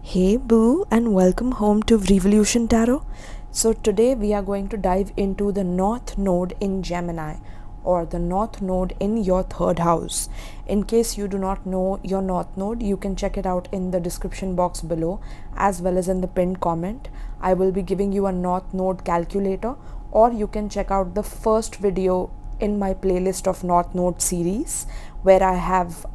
Hey boo, and welcome home to Vrievolution Tarot. So today we are going to dive into the North Node in Gemini, or the North Node in your third house. In case you do not know your North Node, you can check it out in the description box below as well as in the pinned comment. I will be giving you a North Node calculator, or you can check out the first video in my playlist of North Node series where I have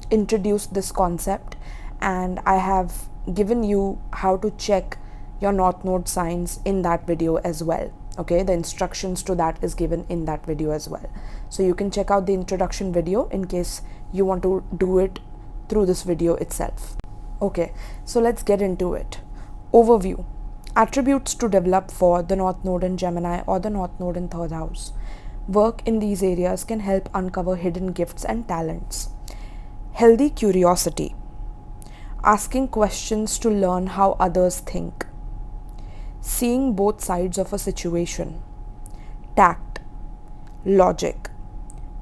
introduced this concept, and I have given you how to check your North Node signs in that video as well. Okay, the instructions to that is given in that video as well. So you can check out the introduction video in case you want to do it through this video itself. Okay, so let's get into it. Overview. Attributes to develop for the North Node in Gemini or the North Node in third house. Work in these areas can help uncover hidden gifts and talents. Healthy curiosity. Asking questions to learn how others think. Seeing both sides of a situation. Tact. Logic.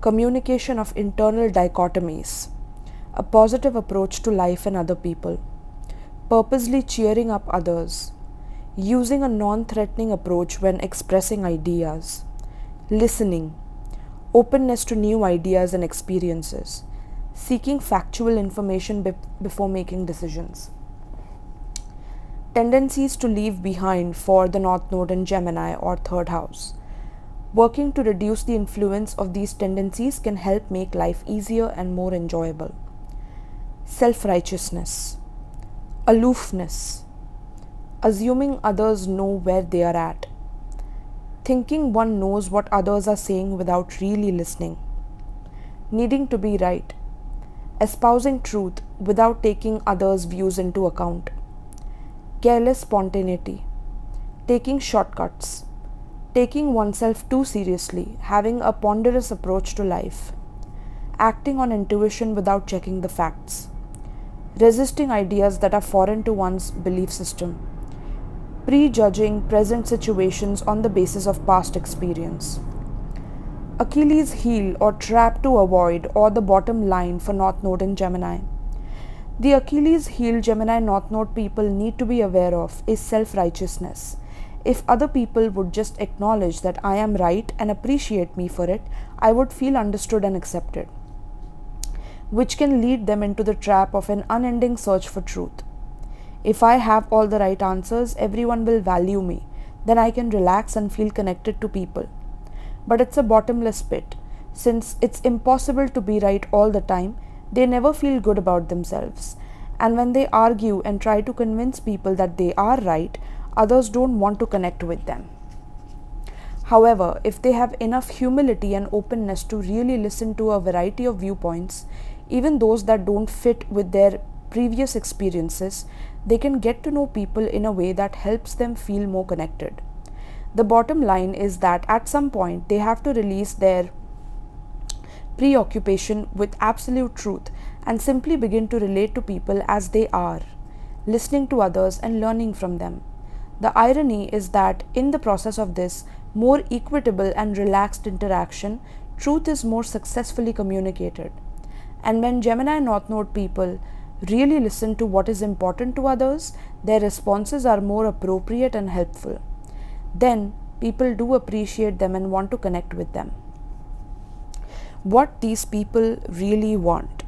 Communication of internal dichotomies. A positive approach to life and other people. Purposely cheering up others. Using a non-threatening approach when expressing ideas. Listening. Openness to new ideas and experiences. Seeking factual information before making decisions. Tendencies to leave behind for the North Node in Gemini or third house. Working to reduce the influence of these tendencies can help make life easier and more enjoyable. Self-righteousness. Aloofness. Assuming others know where they are at. Thinking one knows what others are saying without really listening. Needing to be right. Espousing truth without taking others' views into account. Careless spontaneity. Taking shortcuts. Taking oneself too seriously, having a ponderous approach to life. Acting on intuition without checking the facts. Resisting ideas that are foreign to one's belief system. Prejudging present situations on the basis of past experience. Achilles' heel or trap to avoid, or the bottom line for North Node in Gemini. The Achilles' heel Gemini North Node people need to be aware of is self-righteousness. If other people would just acknowledge that I am right and appreciate me for it, I would feel understood and accepted, which can lead them into the trap of an unending search for truth. If I have all the right answers, everyone will value me, then I can relax and feel connected to people. But it's a bottomless pit. Since it's impossible to be right all the time, they never feel good about themselves. And when they argue and try to convince people that they are right, others don't want to connect with them. However, if they have enough humility and openness to really listen to a variety of viewpoints, even those that don't fit with their previous experiences, they can get to know people in a way that helps them feel more connected. The bottom line is that at some point they have to release their preoccupation with absolute truth and simply begin to relate to people as they are, listening to others and learning from them. The irony is that in the process of this more equitable and relaxed interaction, truth is more successfully communicated. And when Gemini North Node people really listen to what is important to others, their responses are more appropriate and helpful. Then people do appreciate them and want to connect with them. What these people really want.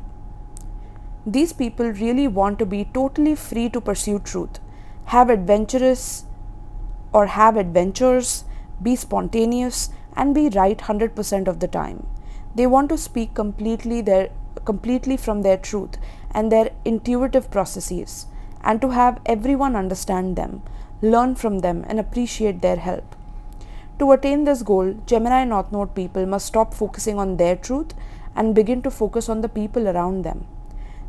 These people really want to be totally free to pursue truth, have adventures, be spontaneous, and be right 100% of the time. They want to speak completely from their truth and their intuitive processes, and to have everyone understand them, learn from them, and appreciate their help. To attain this goal, Gemini North Node people must stop focusing on their truth and begin to focus on the people around them.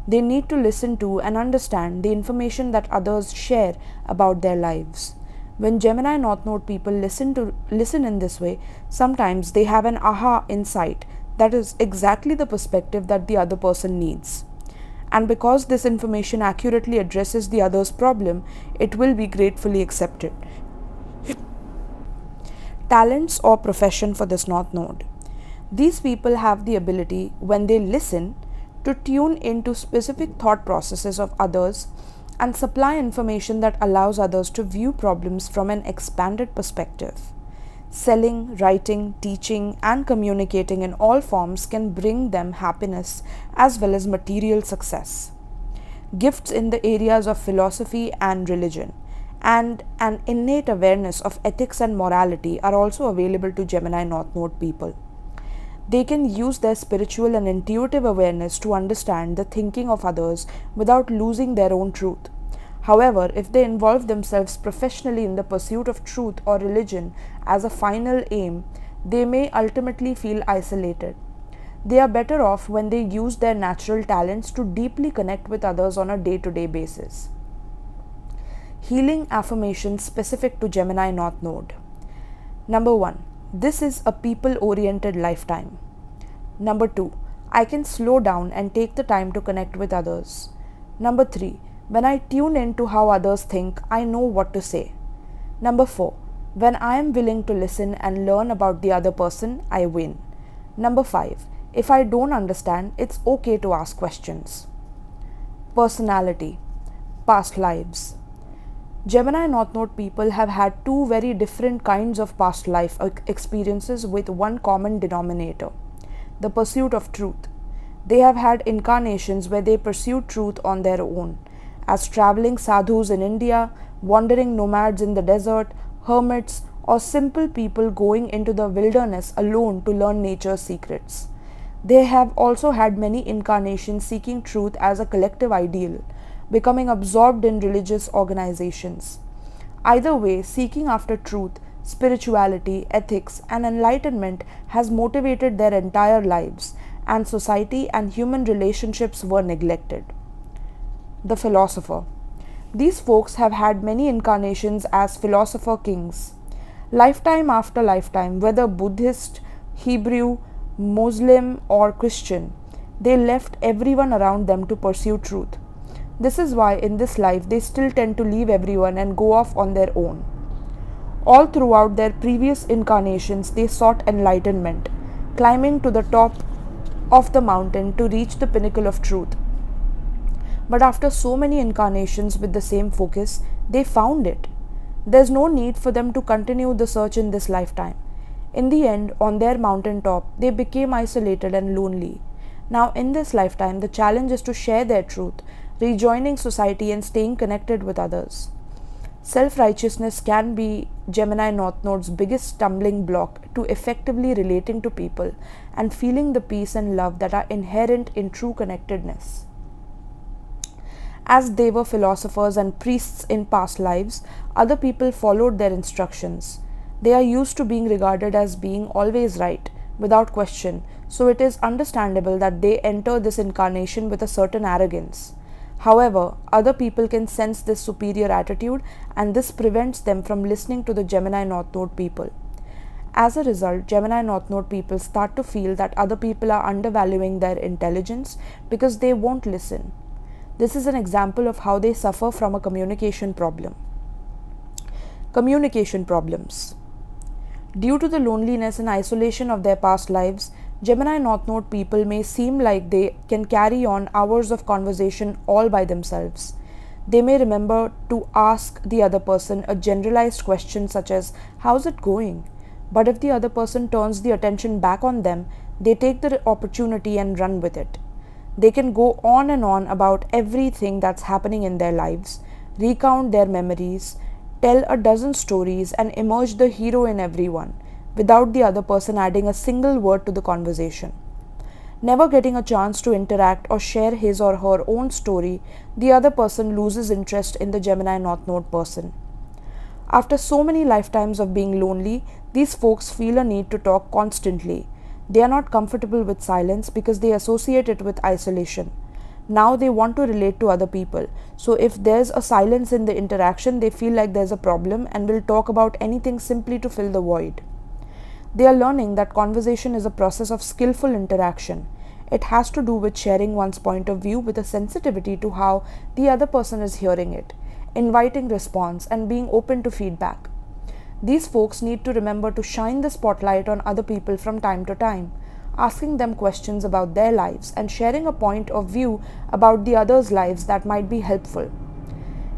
They need to listen to and understand the information that others share about their lives. When Gemini North Node people listen in this way, sometimes they have an aha insight that is exactly the perspective that the other person needs. And because this information accurately addresses the other's problem, it will be gratefully accepted. Talents or profession for this North Node. These people have the ability, when they listen, to tune into specific thought processes of others and supply information that allows others to view problems from an expanded perspective. Selling, writing, teaching, and communicating in all forms can bring them happiness as well as material success. Gifts in the areas of philosophy and religion, and an innate awareness of ethics and morality are also available to Gemini North Node people. They can use their spiritual and intuitive awareness to understand the thinking of others without losing their own truth. However, if they involve themselves professionally in the pursuit of truth or religion as a final aim, they may ultimately feel isolated. They are better off when they use their natural talents to deeply connect with others on a day-to-day basis. Healing affirmations specific to Gemini North Node. Number 1. This is a people-oriented lifetime. Number 2. I can slow down and take the time to connect with others. Number 3. When I tune in to how others think, I know what to say. Number 4. When I am willing to listen and learn about the other person, I win. Number 5. If I don't understand, it's okay to ask questions. Personality. Past lives. Gemini North Node people have had two very different kinds of past life experiences with one common denominator: the pursuit of truth. They have had incarnations where they pursued truth on their own, as traveling sadhus in India, wandering nomads in the desert, hermits, or simple people going into the wilderness alone to learn nature's secrets. They have also had many incarnations seeking truth as a collective ideal, becoming absorbed in religious organizations. Either way, seeking after truth, spirituality, ethics, and enlightenment has motivated their entire lives, and society and human relationships were neglected. The philosopher. These folks have had many incarnations as philosopher kings. Lifetime after lifetime, whether Buddhist, Hebrew, Muslim, or Christian, they left everyone around them to pursue truth. This is why in this life they still tend to leave everyone and go off on their own. All throughout their previous incarnations, they sought enlightenment, climbing to the top of the mountain to reach the pinnacle of truth. But after so many incarnations with the same focus, they found it. There's no need for them to continue the search in this lifetime. In the end, on their mountain top, they became isolated and lonely. Now, in this lifetime, the challenge is to share their truth, rejoining society and staying connected with others. Self-righteousness can be Gemini North Node's biggest stumbling block to effectively relating to people and feeling the peace and love that are inherent in true connectedness. As they were philosophers and priests in past lives, other people followed their instructions. They are used to being regarded as being always right, without question, so it is understandable that they enter this incarnation with a certain arrogance. However, other people can sense this superior attitude, and this prevents them from listening to the Gemini North Node people. As a result, Gemini North Node people start to feel that other people are undervaluing their intelligence because they won't listen. This is an example of how they suffer from a communication problem. Communication problems. Due to the loneliness and isolation of their past lives, Gemini North Node people may seem like they can carry on hours of conversation all by themselves. They may remember to ask the other person a generalized question such as, "How's it going?" But if the other person turns the attention back on them, they take the opportunity and run with it. They can go on and on about everything that's happening in their lives, recount their memories, tell a dozen stories, and emerge the hero in everyone, without the other person adding a single word to the conversation. Never getting a chance to interact or share his or her own story, the other person loses interest in the Gemini North Node person. After so many lifetimes of being lonely, these folks feel a need to talk constantly. They are not comfortable with silence because they associate it with isolation. Now they want to relate to other people, so if there's a silence in the interaction, they feel like there's a problem and will talk about anything simply to fill the void. They are learning that conversation is a process of skillful interaction. It has to do with sharing one's point of view with a sensitivity to how the other person is hearing it, inviting response, and being open to feedback. These folks need to remember to shine the spotlight on other people from time to time, asking them questions about their lives and sharing a point of view about the others' lives that might be helpful.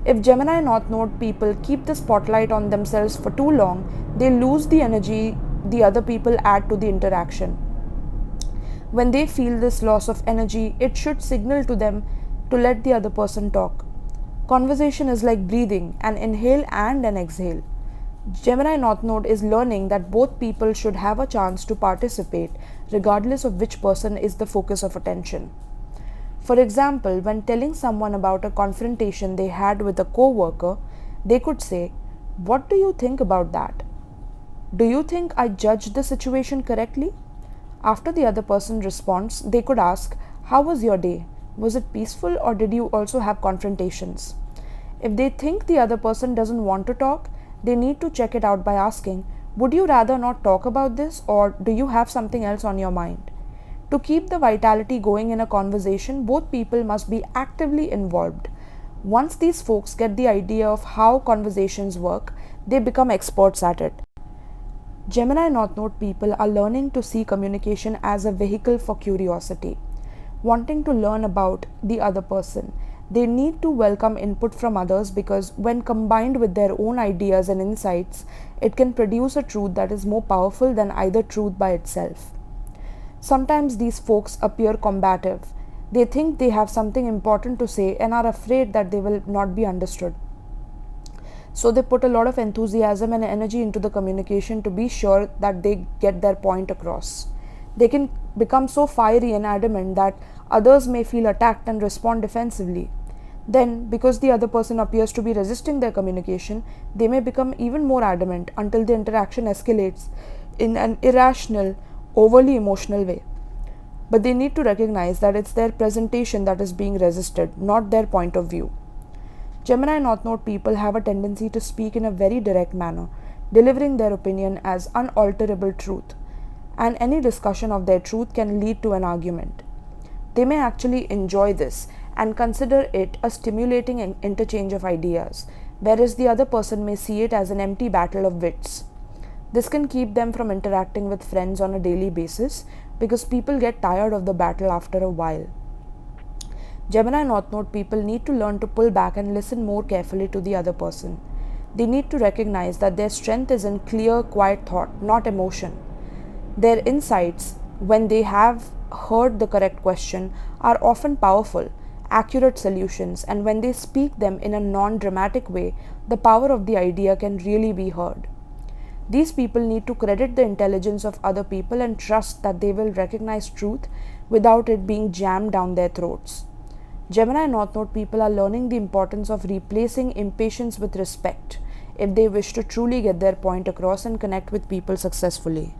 If Gemini North Node people keep the spotlight on themselves for too long, they lose the energy the other people add to the interaction. When they feel this loss of energy, it should signal to them to let the other person talk. Conversation is like breathing, an inhale and an exhale. Gemini North Node is learning that both people should have a chance to participate, regardless of which person is the focus of attention. For example, when telling someone about a confrontation they had with a co-worker, they could say, "What do you think about that? Do you think I judged the situation correctly?" After the other person responds, they could ask, "How was your day? Was it peaceful or did you also have confrontations?" If they think the other person doesn't want to talk, they need to check it out by asking, "Would you rather not talk about this or do you have something else on your mind?" To keep the vitality going in a conversation, both people must be actively involved. Once these folks get the idea of how conversations work, they become experts at it. Gemini North Node people are learning to see communication as a vehicle for curiosity, wanting to learn about the other person. They need to welcome input from others because, when combined with their own ideas and insights, it can produce a truth that is more powerful than either truth by itself. Sometimes these folks appear combative. They think they have something important to say and are afraid that they will not be understood. So they put a lot of enthusiasm and energy into the communication to be sure that they get their point across. They can become so fiery and adamant that others may feel attacked and respond defensively. Then, because the other person appears to be resisting their communication, they may become even more adamant until the interaction escalates in an irrational, overly emotional way. But they need to recognize that it's their presentation that is being resisted, not their point of view. Gemini North Node people have a tendency to speak in a very direct manner, delivering their opinion as unalterable truth, and any discussion of their truth can lead to an argument. They may actually enjoy this and consider it a stimulating interchange of ideas, whereas the other person may see it as an empty battle of wits. This can keep them from interacting with friends on a daily basis because people get tired of the battle after a while. Gemini North Node people need to learn to pull back and listen more carefully to the other person. They need to recognize that their strength is in clear, quiet thought, not emotion. Their insights, when they have heard the correct question, are often powerful, accurate solutions, and when they speak them in a non-dramatic way, the power of the idea can really be heard. These people need to credit the intelligence of other people and trust that they will recognize truth without it being jammed down their throats. Gemini North Node people are learning the importance of replacing impatience with respect if they wish to truly get their point across and connect with people successfully.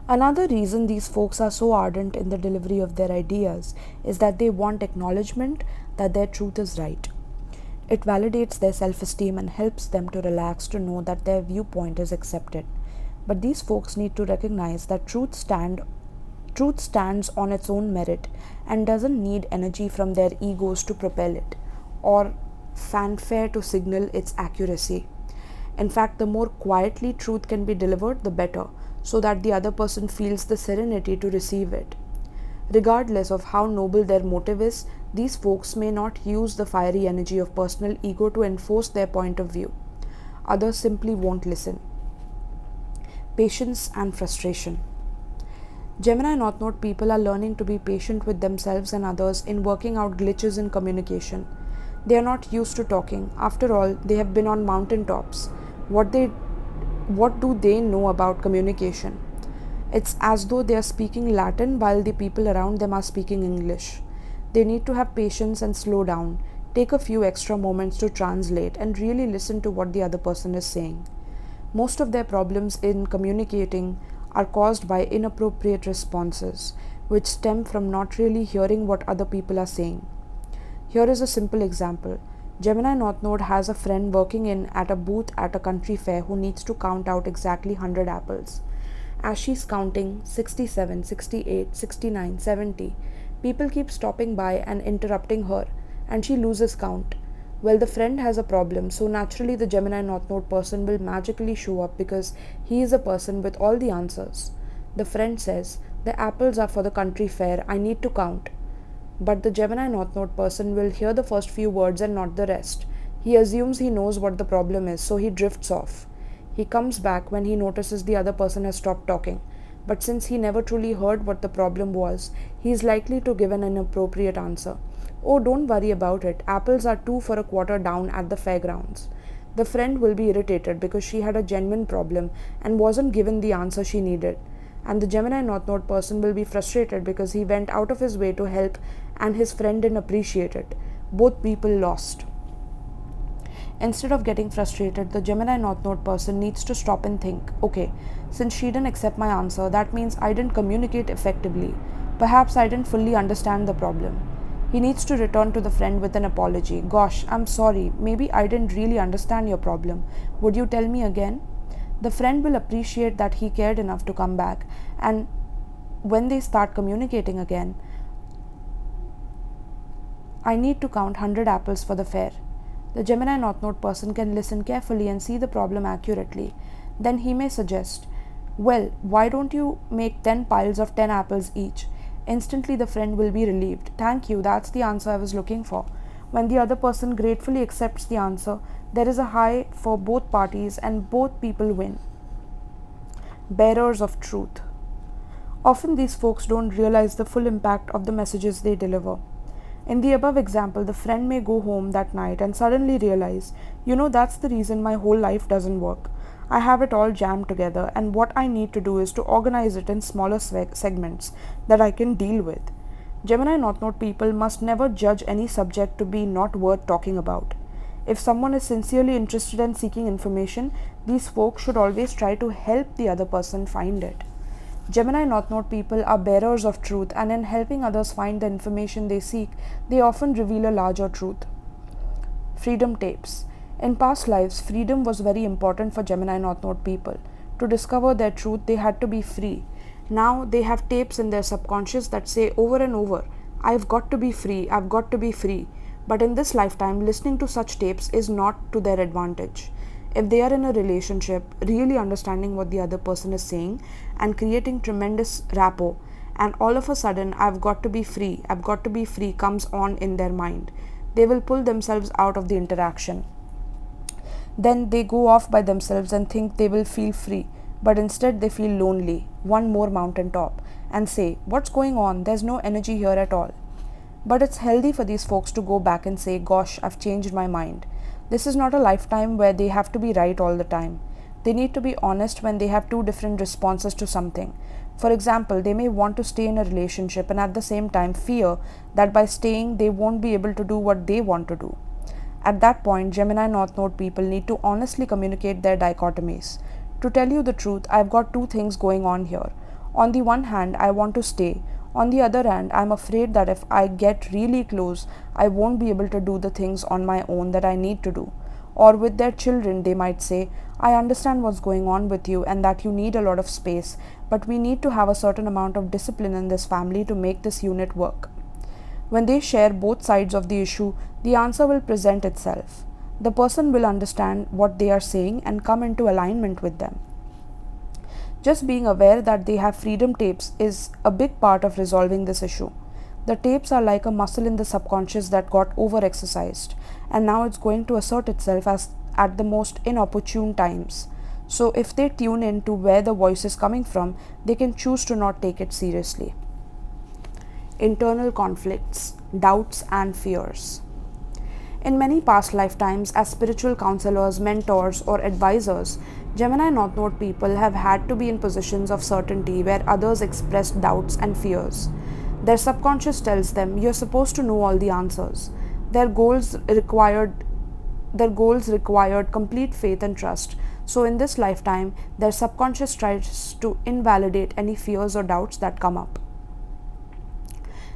Another reason these folks are so ardent in the delivery of their ideas is that they want acknowledgement that their truth is right. It validates their self-esteem and helps them to relax to know that their viewpoint is accepted. But these folks need to recognize that truth stands on its own merit and doesn't need energy from their egos to propel it, or fanfare to signal its accuracy. In fact, the more quietly truth can be delivered, the better, so that the other person feels the serenity to receive it. Regardless of how noble their motive is, these folks may not use the fiery energy of personal ego to enforce their point of view. Others simply won't listen. Patience and frustration. Gemini North Node people are learning to be patient with themselves and others in working out glitches in communication. They are not used to talking. After all, they have been on mountaintops. What do they know about communication? It's as though they are speaking Latin while the people around them are speaking English. They need to have patience and slow down, take a few extra moments to translate, and really listen to what the other person is saying. Most of their problems in communicating are caused by inappropriate responses, which stem from not really hearing what other people are saying. Here is a simple example. Gemini North Node has a friend working at a booth at a country fair who needs to count out exactly 100 apples. As she's counting 67, 68, 69, 70, people keep stopping by and interrupting her, and she loses count. Well, the friend has a problem, so naturally the Gemini North Node person will magically show up because he is a person with all the answers. The friend says, "The apples are for the country fair, I need to count." But the Gemini North Node person will hear the first few words and not the rest. He assumes he knows what the problem is, so he drifts off. He comes back when he notices the other person has stopped talking. But since he never truly heard what the problem was, he is likely to give an inappropriate answer. Oh, don't worry about it. Apples are 2 for a quarter down at the fairgrounds. The friend will be irritated because she had a genuine problem and wasn't given the answer she needed. And the Gemini North Node person will be frustrated because he went out of his way to help and his friend didn't appreciate it. Both people lost. Instead of getting frustrated, the Gemini North Node person needs to stop and think, okay, since she didn't accept my answer, that means I didn't communicate effectively. Perhaps I didn't fully understand the problem. He needs to return to the friend with an apology. Gosh, I'm sorry. Maybe I didn't really understand your problem. Would you tell me again? The friend will appreciate that he cared enough to come back, and when they start communicating again, I need to count 100 apples for the fair. The Gemini North Node person can listen carefully and see the problem accurately. Then he may suggest, well, why don't you make 10 piles of 10 apples each? Instantly the friend will be relieved. Thank you, that's the answer I was looking for. When the other person gratefully accepts the answer, there is a high for both parties and both people win. Bearers of truth. Often these folks don't realize the full impact of the messages they deliver. In the above example, the friend may go home that night and suddenly realize, that's the reason my whole life doesn't work. I have it all jammed together, and what I need to do is to organize it in smaller segments that I can deal with. Gemini North Node people must never judge any subject to be not worth talking about. If someone is sincerely interested in seeking information, these folks should always try to help the other person find it. Gemini North Node people are bearers of truth, and in helping others find the information they seek, they often reveal a larger truth. Freedom tapes. In past lives, freedom was very important for Gemini North Node people. To discover their truth, they had to be free. Now they have tapes in their subconscious that say over and over, I've got to be free, I've got to be free. But in this lifetime, listening to such tapes is not to their advantage. If they are in a relationship, really understanding what the other person is saying and creating tremendous rapport, and all of a sudden, I've got to be free comes on in their mind, they will pull themselves out of the interaction. Then they go off by themselves and think they will feel free, but instead they feel lonely, one more mountaintop, and say, what's going on? There's no energy here at all. But it's healthy for these folks to go back and say, gosh, I've changed my mind. This is not a lifetime where they have to be right all the time. They need to be honest when they have two different responses to something. For example, they may want to stay in a relationship and at the same time fear that by staying they won't be able to do what they want to do. At that point, Gemini North Node people need to honestly communicate their dichotomies. To tell you the truth, I've got two things going on here. On the one hand, I want to stay. On the other hand, I'm afraid that if I get really close, I won't be able to do the things on my own that I need to do. Or with their children, they might say, I understand what's going on with you and that you need a lot of space, but we need to have a certain amount of discipline in this family to make this unit work. When they share both sides of the issue, the answer will present itself. The person will understand what they are saying and come into alignment with them. Just being aware that they have freedom tapes is a big part of resolving this issue. The tapes are like a muscle in the subconscious that got over-exercised, and now it's going to assert itself at the most inopportune times. So if they tune in to where the voice is coming from, they can choose to not take it seriously. Internal conflicts, doubts, and fears. In many past lifetimes, as spiritual counselors, mentors, or advisors, Gemini North Node people have had to be in positions of certainty where others expressed doubts and fears. Their subconscious tells them, you're supposed to know all the answers. Their goals required complete faith and trust. So in this lifetime, their subconscious tries to invalidate any fears or doubts that come up.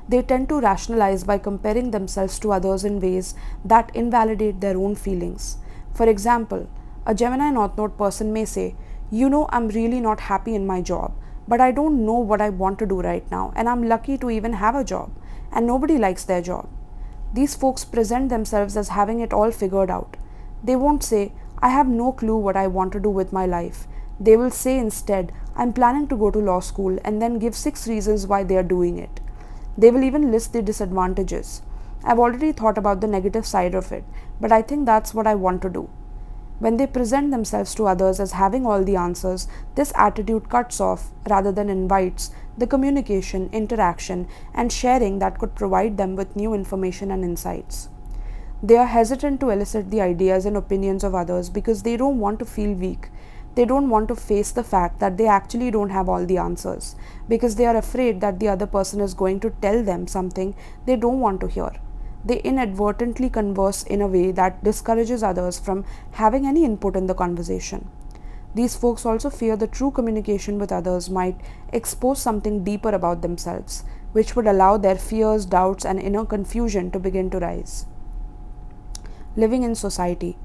They tend to rationalize by comparing themselves to others in ways that invalidate their own feelings. For example, a Gemini North Node person may say, I'm really not happy in my job, but I don't know what I want to do right now, and I'm lucky to even have a job, and nobody likes their job. These folks present themselves as having it all figured out. They won't say, I have no clue what I want to do with my life. They will say instead, I'm planning to go to law school, and then give 6 reasons why they are doing it. They will even list the disadvantages. I've already thought about the negative side of it, but I think that's what I want to do. When they present themselves to others as having all the answers, this attitude cuts off, rather than invites, the communication, interaction, and sharing that could provide them with new information and insights. They are hesitant to elicit the ideas and opinions of others because they don't want to feel weak. They don't want to face the fact that they actually don't have all the answers because they are afraid that the other person is going to tell them something they don't want to hear. They inadvertently converse in a way that discourages others from having any input in the conversation. These folks also fear the true communication with others might expose something deeper about themselves, which would allow their fears, doubts, and inner confusion to begin to rise. Living in society.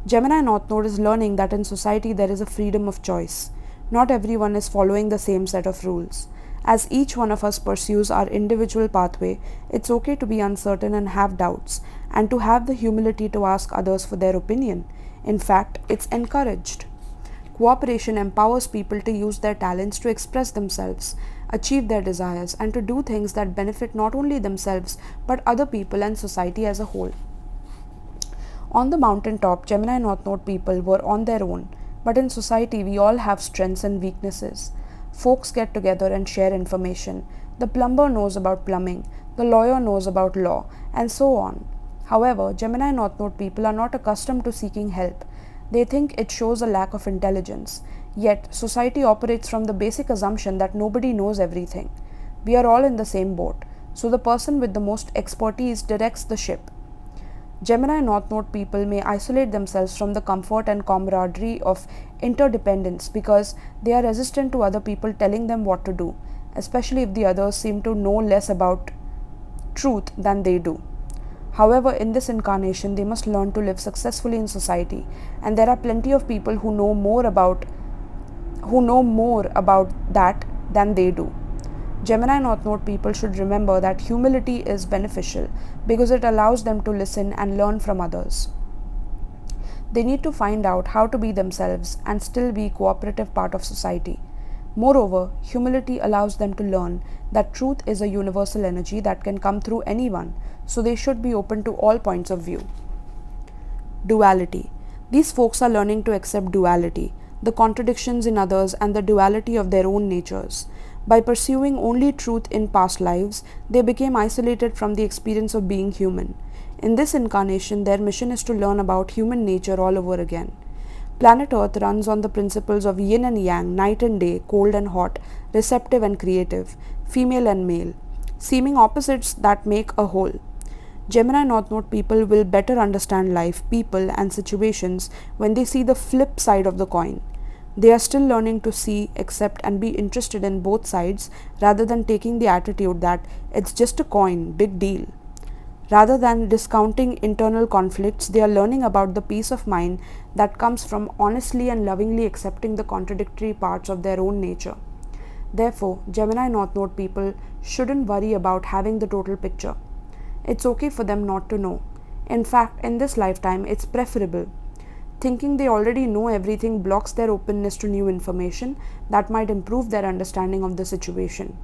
Gemini North Node is learning that in society there is a freedom of choice. Not everyone is following the same set of rules. As each one of us pursues our individual pathway, it's okay to be uncertain and have doubts, and to have the humility to ask others for their opinion. In fact, it's encouraged. Cooperation empowers people to use their talents to express themselves, achieve their desires, and to do things that benefit not only themselves but other people and society as a whole. On the mountaintop, Gemini North Node people were on their own, but in society we all have strengths and weaknesses. Folks get together and share information. The plumber knows about plumbing, the lawyer knows about law, and so on. However, Gemini North Node people are not accustomed to seeking help. They think it shows a lack of intelligence. Yet, society operates from the basic assumption that nobody knows everything. We are all in the same boat, so the person with the most expertise directs the ship. Gemini North Node people may isolate themselves from the comfort and camaraderie of interdependence because they are resistant to other people telling them what to do, especially if the others seem to know less about truth than they do. However, in this incarnation, they must learn to live successfully in society, and there are plenty of people who know more about that than they do. Gemini North Node people should remember that humility is beneficial because it allows them to listen and learn from others. They need to find out how to be themselves and still be a cooperative part of society. Moreover, humility allows them to learn that truth is a universal energy that can come through anyone, so they should be open to all points of view. Duality. These folks are learning to accept duality, the contradictions in others, and the duality of their own natures. By pursuing only truth in past lives, they became isolated from the experience of being human. In this incarnation, their mission is to learn about human nature all over again. Planet Earth runs on the principles of yin and yang, night and day, cold and hot, receptive and creative, female and male, seeming opposites that make a whole. Gemini North Node people will better understand life, people, and situations when they see the flip side of the coin. They are still learning to see, accept, and be interested in both sides rather than taking the attitude that it's just a coin, big deal. Rather than discounting internal conflicts, they are learning about the peace of mind that comes from honestly and lovingly accepting the contradictory parts of their own nature. Therefore, Gemini North Node people shouldn't worry about having the total picture. It's okay for them not to know. In fact, in this lifetime, it's preferable. Thinking they already know everything blocks their openness to new information that might improve their understanding of the situation.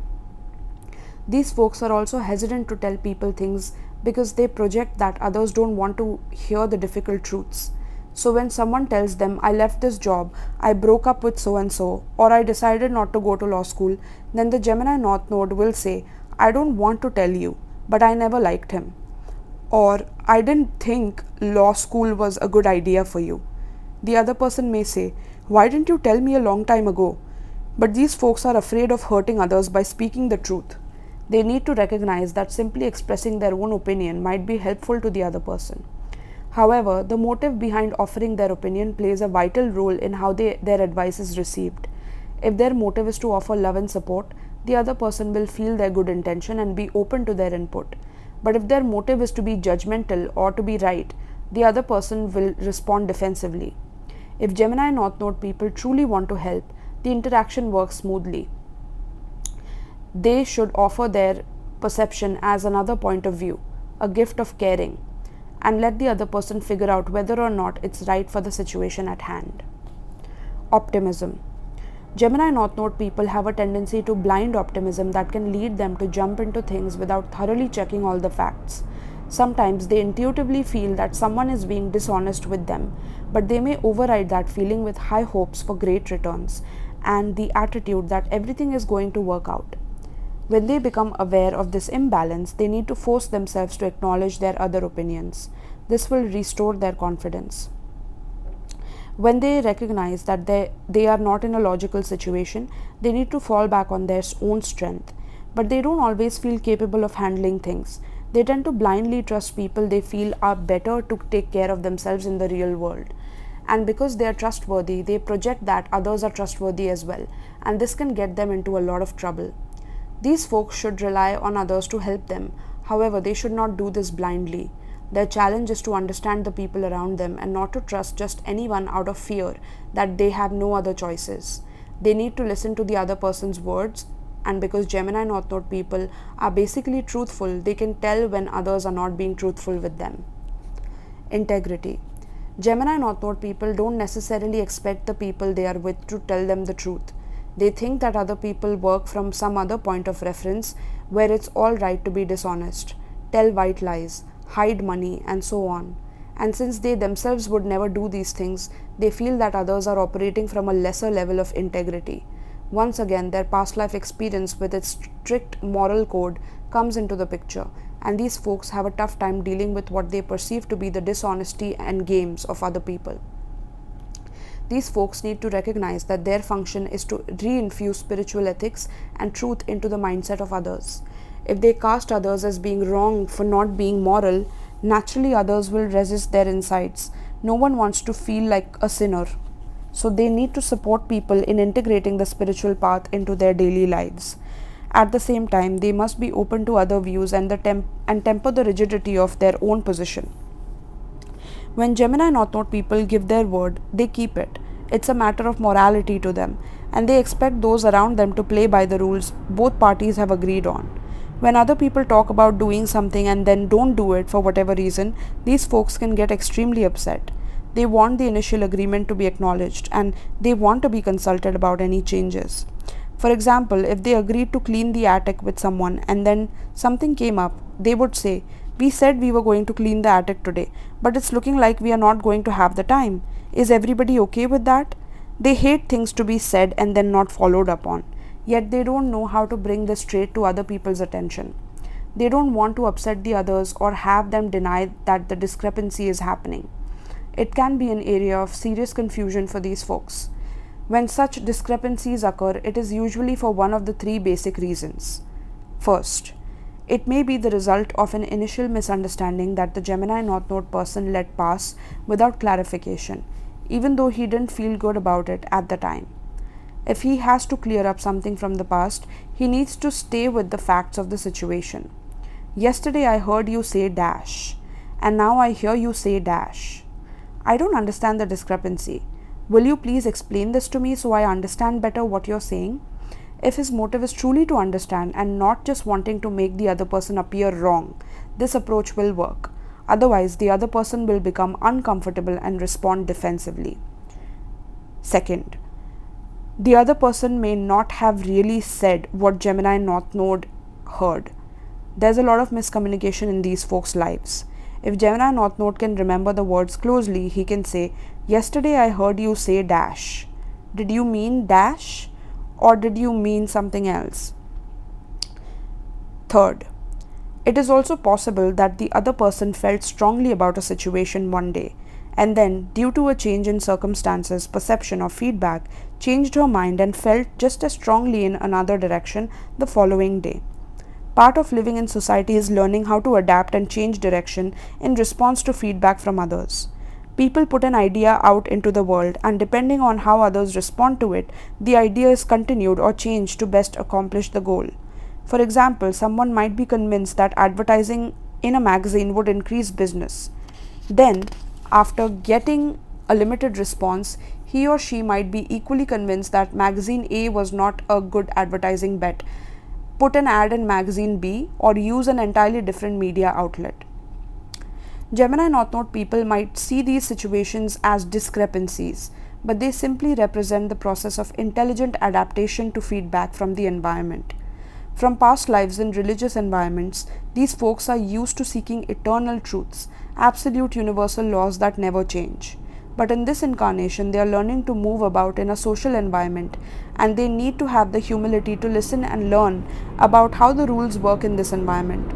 These folks are also hesitant to tell people things because they project that others don't want to hear the difficult truths. So when someone tells them, I left this job, I broke up with so and so, or I decided not to go to law school, then the Gemini North Node will say, I don't want to tell you, but I never liked him. Or, I didn't think law school was a good idea for you. The other person may say, why didn't you tell me a long time ago? But these folks are afraid of hurting others by speaking the truth. They need to recognize that simply expressing their own opinion might be helpful to the other person. However, the motive behind offering their opinion plays a vital role in how their advice is received. If their motive is to offer love and support, the other person will feel their good intention and be open to their input. But if their motive is to be judgmental or to be right, the other person will respond defensively. If Gemini North Node people truly want to help, the interaction works smoothly. They should offer their perception as another point of view, a gift of caring, and let the other person figure out whether or not it's right for the situation at hand. Optimism. Gemini North Node people have a tendency to blind optimism that can lead them to jump into things without thoroughly checking all the facts. Sometimes they intuitively feel that someone is being dishonest with them, but they may override that feeling with high hopes for great returns and the attitude that everything is going to work out. When they become aware of this imbalance, they need to force themselves to acknowledge their other opinions. This will restore their confidence. When they recognize that they are not in a logical situation, they need to fall back on their own strength. But they don't always feel capable of handling things. They tend to blindly trust people they feel are better to take care of themselves in the real world. And because they are trustworthy, they project that others are trustworthy as well, and this can get them into a lot of trouble. These folks should rely on others to help them. However, they should not do this blindly. Their challenge is to understand the people around them and not to trust just anyone out of fear that they have no other choices. They need to listen to the other person's words, and because Gemini North Node people are basically truthful, they can tell when others are not being truthful with them. Integrity. Gemini North Node people don't necessarily expect the people they are with to tell them the truth. They think that other people work from some other point of reference where it's all right to be dishonest, tell white lies, hide money, and so on. And since they themselves would never do these things, they feel that others are operating from a lesser level of integrity. Once again, their past life experience with its strict moral code comes into the picture, and these folks have a tough time dealing with what they perceive to be the dishonesty and games of other people. These folks need to recognize that their function is to reinfuse spiritual ethics and truth into the mindset of others. If they cast others as being wrong for not being moral, naturally others will resist their insights. No one wants to feel like a sinner. So they need to support people in integrating the spiritual path into their daily lives. At the same time, they must be open to other views and temper the rigidity of their own position. When Gemini North Node people give their word, they keep it. It's a matter of morality to them, and they expect those around them to play by the rules both parties have agreed on. When other people talk about doing something and then don't do it for whatever reason, these folks can get extremely upset. They want the initial agreement to be acknowledged, and they want to be consulted about any changes. For example, if they agreed to clean the attic with someone and then something came up, they would say, "We said we were going to clean the attic today, but it's looking like we are not going to have the time. Is everybody okay with that?" They hate things to be said and then not followed up on, yet they don't know how to bring this straight to other people's attention. They don't want to upset the others or have them deny that the discrepancy is happening. It can be an area of serious confusion for these folks. When such discrepancies occur, it is usually for one of the three basic reasons. First, it may be the result of an initial misunderstanding that the Gemini North Node person let pass without clarification, even though he didn't feel good about it at the time. If he has to clear up something from the past, he needs to stay with the facts of the situation. Yesterday I heard you say dash, and now I hear you say dash. I don't understand the discrepancy. Will you please explain this to me so I understand better what you're saying? If his motive is truly to understand and not just wanting to make the other person appear wrong, this approach will work. Otherwise, the other person will become uncomfortable and respond defensively. Second, the other person may not have really said what Gemini North Node heard. There's a lot of miscommunication in these folks' lives. If Gemini North Node can remember the words closely, he can say, "Yesterday I heard you say dash. Did you mean dash? Or did you mean something else?" Third, it is also possible that the other person felt strongly about a situation one day, and then, due to a change in circumstances, perception, or feedback, changed her mind and felt just as strongly in another direction the following day. Part of living in society is learning how to adapt and change direction in response to feedback from others. People put an idea out into the world, and depending on how others respond to it, the idea is continued or changed to best accomplish the goal. For example, someone might be convinced that advertising in a magazine would increase business. Then, after getting a limited response, he or she might be equally convinced that magazine A was not a good advertising bet, put an ad in magazine B, or use an entirely different media outlet. Gemini North Node people might see these situations as discrepancies, but they simply represent the process of intelligent adaptation to feedback from the environment. From past lives in religious environments, these folks are used to seeking eternal truths, absolute universal laws that never change. But in this incarnation, they are learning to move about in a social environment, and they need to have the humility to listen and learn about how the rules work in this environment.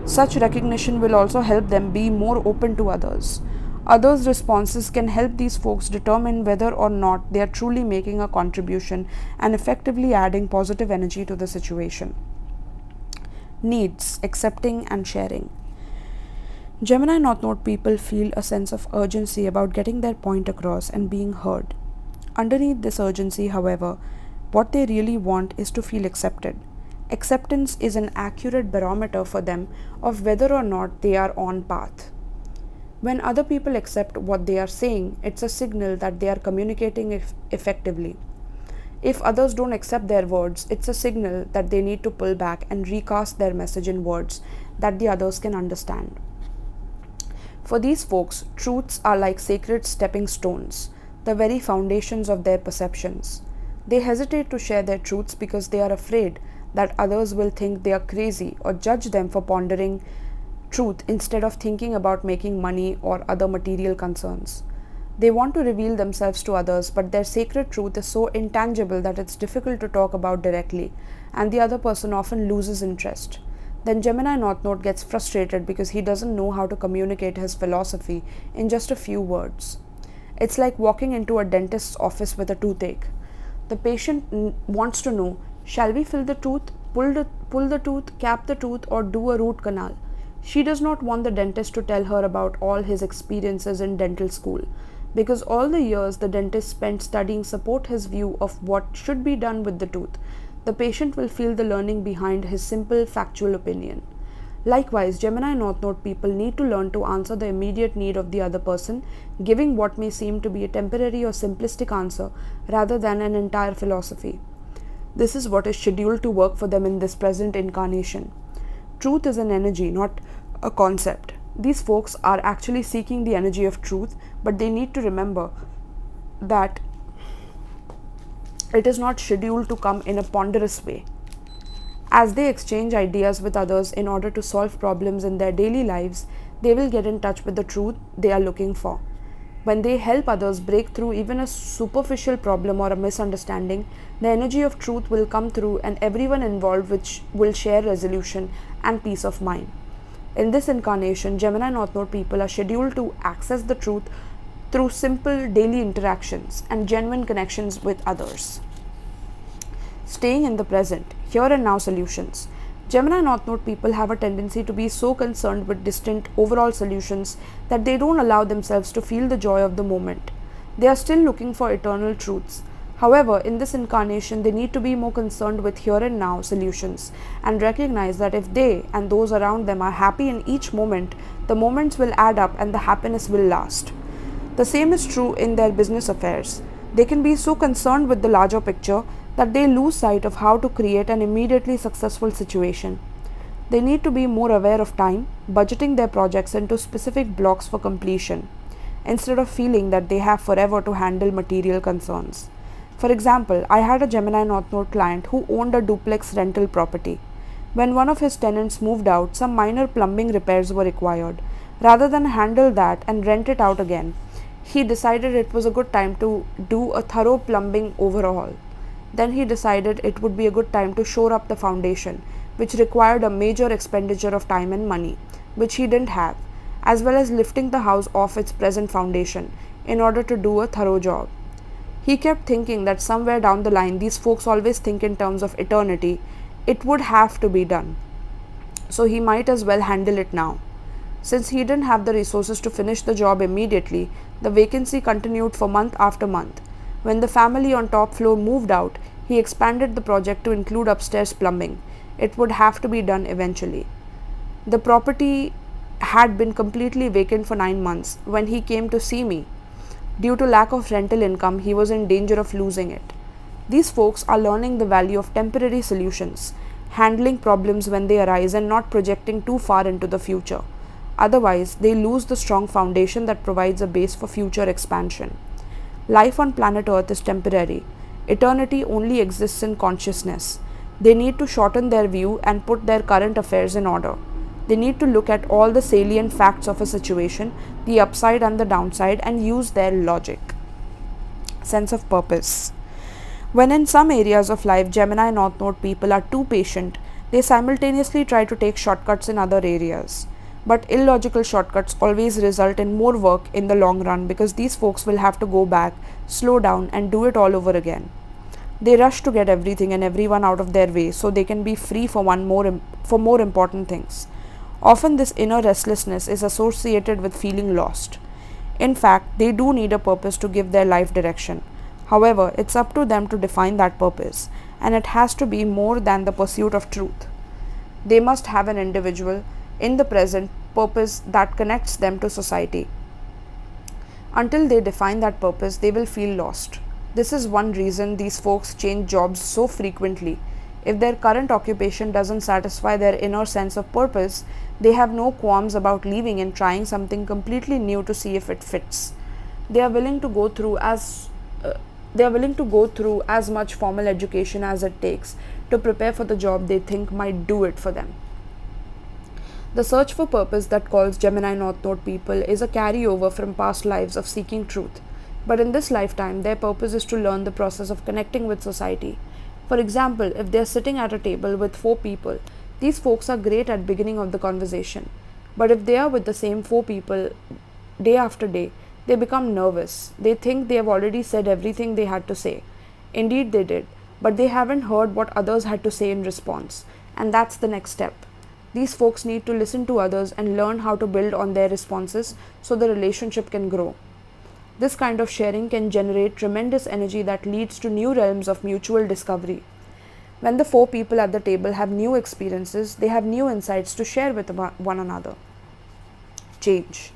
Such recognition will also help them be more open to others. Others' responses can help these folks determine whether or not they are truly making a contribution and effectively adding positive energy to the situation. Needs, accepting, and sharing. Gemini North Node people feel a sense of urgency about getting their point across and being heard. Underneath this urgency, however, what they really want is to feel accepted. Acceptance is an accurate barometer for them of whether or not they are on path. When other people accept what they are saying, it's a signal that they are communicating effectively. If others don't accept their words, it's a signal that they need to pull back and recast their message in words that the others can understand. For these folks, truths are like sacred stepping stones, the very foundations of their perceptions. They hesitate to share their truths because they are afraid that others will think they are crazy or judge them for pondering truth instead of thinking about making money or other material concerns. They want to reveal themselves to others, but their sacred truth is so intangible that it's difficult to talk about directly, and the other person often loses interest. Then Gemini North Node gets frustrated because he doesn't know how to communicate his philosophy in just a few words. It's like walking into a dentist's office with a toothache. The patient wants to know, shall we fill the tooth, pull the tooth, cap the tooth, or do a root canal? She does not want the dentist to tell her about all his experiences in dental school, because all the years the dentist spent studying support his view of what should be done with the tooth. The patient will feel the learning behind his simple factual opinion. Likewise, Gemini North Node people need to learn to answer the immediate need of the other person, giving what may seem to be a temporary or simplistic answer rather than an entire philosophy. This is what is scheduled to work for them in this present incarnation. Truth is an energy, not a concept. These folks are actually seeking the energy of truth, but they need to remember that it is not scheduled to come in a ponderous way. As they exchange ideas with others in order to solve problems in their daily lives, they will get in touch with the truth they are looking for. When they help others break through even a superficial problem or a misunderstanding, the energy of truth will come through and everyone involved will share resolution and peace of mind. In this incarnation, Gemini North Node people are scheduled to access the truth through simple daily interactions and genuine connections with others. Staying in the present, here and now solutions. Gemini North Node people have a tendency to be so concerned with distant overall solutions that they don't allow themselves to feel the joy of the moment. They are still looking for eternal truths. However, in this incarnation, they need to be more concerned with here and now solutions and recognize that if they and those around them are happy in each moment, the moments will add up and the happiness will last. The same is true in their business affairs. They can be so concerned with the larger picture that they lose sight of how to create an immediately successful situation. They need to be more aware of time, budgeting their projects into specific blocks for completion, instead of feeling that they have forever to handle material concerns. For example, I had a Gemini North Node client who owned a duplex rental property. When one of his tenants moved out, some minor plumbing repairs were required. Rather than handle that and rent it out again, he decided it was a good time to do a thorough plumbing overhaul. Then he decided it would be a good time to shore up the foundation, which required a major expenditure of time and money, which he didn't have, as well as lifting the house off its present foundation in order to do a thorough job. He kept thinking that somewhere down the line, these folks always think in terms of eternity, it would have to be done. So he might as well handle it now. Since he didn't have the resources to finish the job immediately, the vacancy continued for month after month. When the family on top floor moved out, he expanded the project to include upstairs plumbing. It would have to be done eventually. The property had been completely vacant for 9 months when he came to see me. Due to lack of rental income, he was in danger of losing it. These folks are learning the value of temporary solutions, handling problems when they arise and not projecting too far into the future. Otherwise, they lose the strong foundation that provides a base for future expansion. Life on planet Earth is temporary. Eternity only exists in consciousness. They need to shorten their view and put their current affairs in order. They need to look at all the salient facts of a situation, the upside and the downside, and use their logic. Sense of purpose. When in some areas of life Gemini North Node people are too patient, they simultaneously try to take shortcuts in other areas. But illogical shortcuts always result in more work in the long run because these folks will have to go back, slow down, and do it all over again. They rush to get everything and everyone out of their way so they can be free for more important things. Often this inner restlessness is associated with feeling lost. In fact, they do need a purpose to give their life direction. However, it's up to them to define that purpose, and it has to be more than the pursuit of truth. They must have an individual, in the present, purpose that connects them to society. Until they define that purpose, they will feel lost. This is one reason these folks change jobs so frequently. If their current occupation doesn't satisfy their inner sense of purpose, they have no qualms about leaving and trying something completely new to see if it fits. They are willing to go through as much formal education as it takes to prepare for the job they think might do it for them. The search for purpose that calls Gemini North Node people is a carryover from past lives of seeking truth. But in this lifetime, their purpose is to learn the process of connecting with society. For example, if they are sitting at a table with 4 people, these folks are great at beginning of the conversation. But if they are with the same 4 people day after day, they become nervous. They think they have already said everything they had to say. Indeed, they did, but they haven't heard what others had to say in response. And that's the next step. These folks need to listen to others and learn how to build on their responses so the relationship can grow. This kind of sharing can generate tremendous energy that leads to new realms of mutual discovery. When the 4 people at the table have new experiences, they have new insights to share with one another. Change.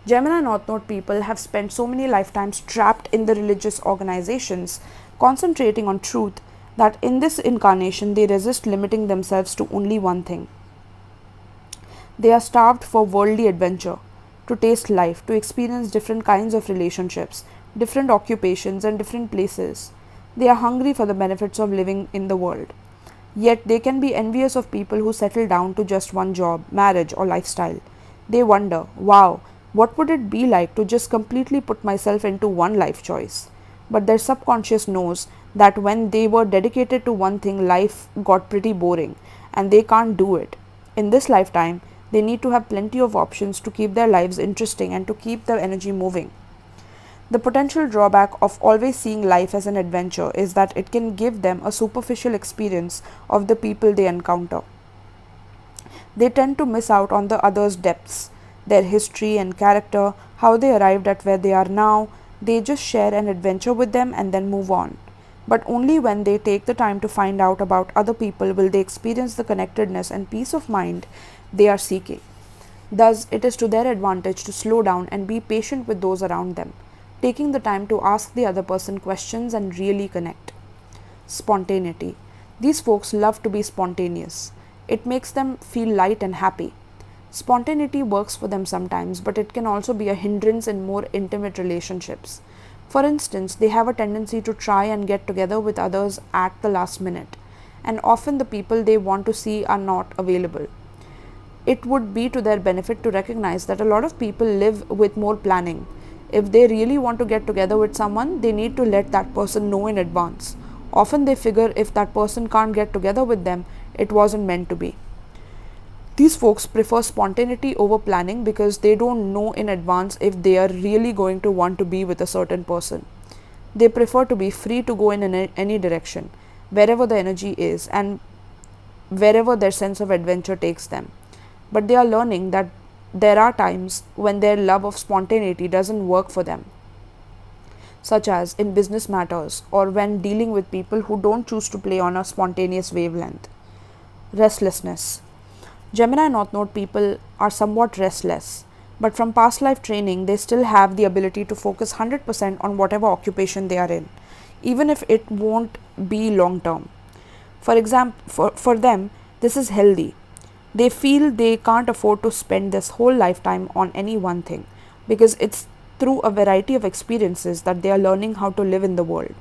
Gemini North Node people have spent so many lifetimes trapped in the religious organizations, concentrating on truth, that in this incarnation they resist limiting themselves to only one thing. They are starved for worldly adventure, to taste life, to experience different kinds of relationships, different occupations, and different places. They are hungry for the benefits of living in the world. Yet they can be envious of people who settle down to just one job, marriage, or lifestyle. They wonder, wow, what would it be like to just completely put myself into one life choice? But their subconscious knows that when they were dedicated to one thing, life got pretty boring and they can't do it. In this lifetime, they need to have plenty of options to keep their lives interesting and to keep their energy moving. The potential drawback of always seeing life as an adventure is that it can give them a superficial experience of the people they encounter. They tend to miss out on the other's depths, their history and character, how they arrived at where they are now. They just share an adventure with them and then move on. But only when they take the time to find out about other people will they experience the connectedness and peace of mind they are seeking. Thus, it is to their advantage to slow down and be patient with those around them, taking the time to ask the other person questions and really connect. Spontaneity. These folks love to be spontaneous. It makes them feel light and happy. Spontaneity works for them sometimes, but it can also be a hindrance in more intimate relationships. For instance, they have a tendency to try and get together with others at the last minute, and often the people they want to see are not available. It would be to their benefit to recognize that a lot of people live with more planning. If they really want to get together with someone, they need to let that person know in advance. Often they figure if that person can't get together with them, it wasn't meant to be. These folks prefer spontaneity over planning because they don't know in advance if they are really going to want to be with a certain person. They prefer to be free to go in any direction, wherever the energy is and wherever their sense of adventure takes them. But they are learning that there are times when their love of spontaneity doesn't work for them, such as in business matters or when dealing with people who don't choose to play on a spontaneous wavelength. Restlessness. Gemini North Node people are somewhat restless, but from past life training, they still have the ability to focus 100% on whatever occupation they are in, even if it won't be long term. For example, for them, this is healthy. They feel they can't afford to spend this whole lifetime on any one thing because it's through a variety of experiences that they are learning how to live in the world.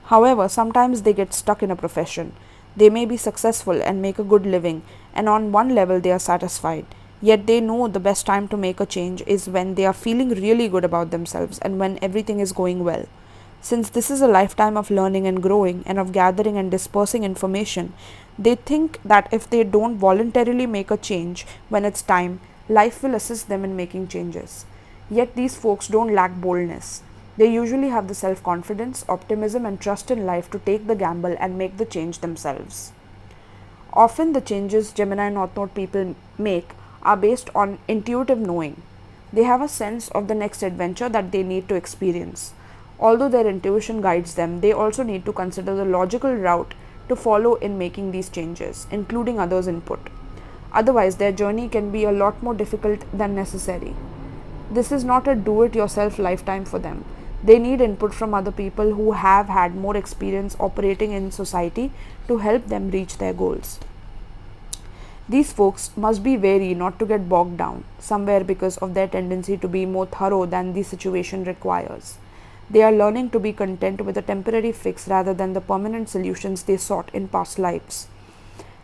However, sometimes they get stuck in a profession. They may be successful and make a good living, and on one level they are satisfied. Yet they know the best time to make a change is when they are feeling really good about themselves and when everything is going well. Since this is a lifetime of learning and growing and of gathering and dispersing information, they think that if they don't voluntarily make a change when it's time, life will assist them in making changes. Yet these folks don't lack boldness. They usually have the self confidence, optimism, and trust in life to take the gamble and make the change themselves. Often, the changes Gemini North Node people make are based on intuitive knowing. They have a sense of the next adventure that they need to experience. Although their intuition guides them, they also need to consider the logical route to follow in making these changes, including others' input. Otherwise, their journey can be a lot more difficult than necessary. This is not a do it yourself lifetime for them. They need input from other people who have had more experience operating in society to help them reach their goals. These folks must be wary not to get bogged down somewhere because of their tendency to be more thorough than the situation requires. They are learning to be content with a temporary fix rather than the permanent solutions they sought in past lives.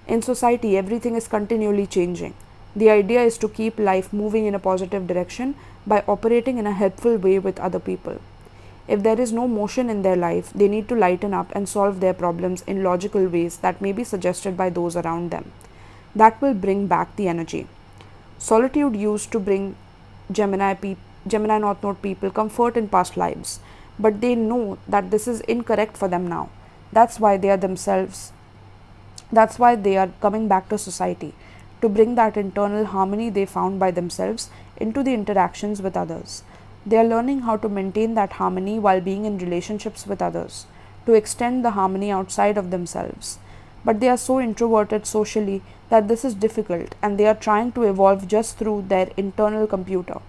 In society, everything is continually changing. The idea is to keep life moving in a positive direction by operating in a helpful way with other people. If there is no motion in their life, they need to lighten up and solve their problems in logical ways that may be suggested by those around them. That will bring back the energy. Solitude used to bring Gemini North Node people comfort in past lives, but they know that this is incorrect for them now. That's why they are themselves that's why they are coming back to society to bring that internal harmony they found by themselves into the interactions with others. They are learning how to maintain that harmony while being in relationships with others, to extend the harmony outside of themselves. But they are so introverted socially that this is difficult and they are trying to evolve just through their internal computer.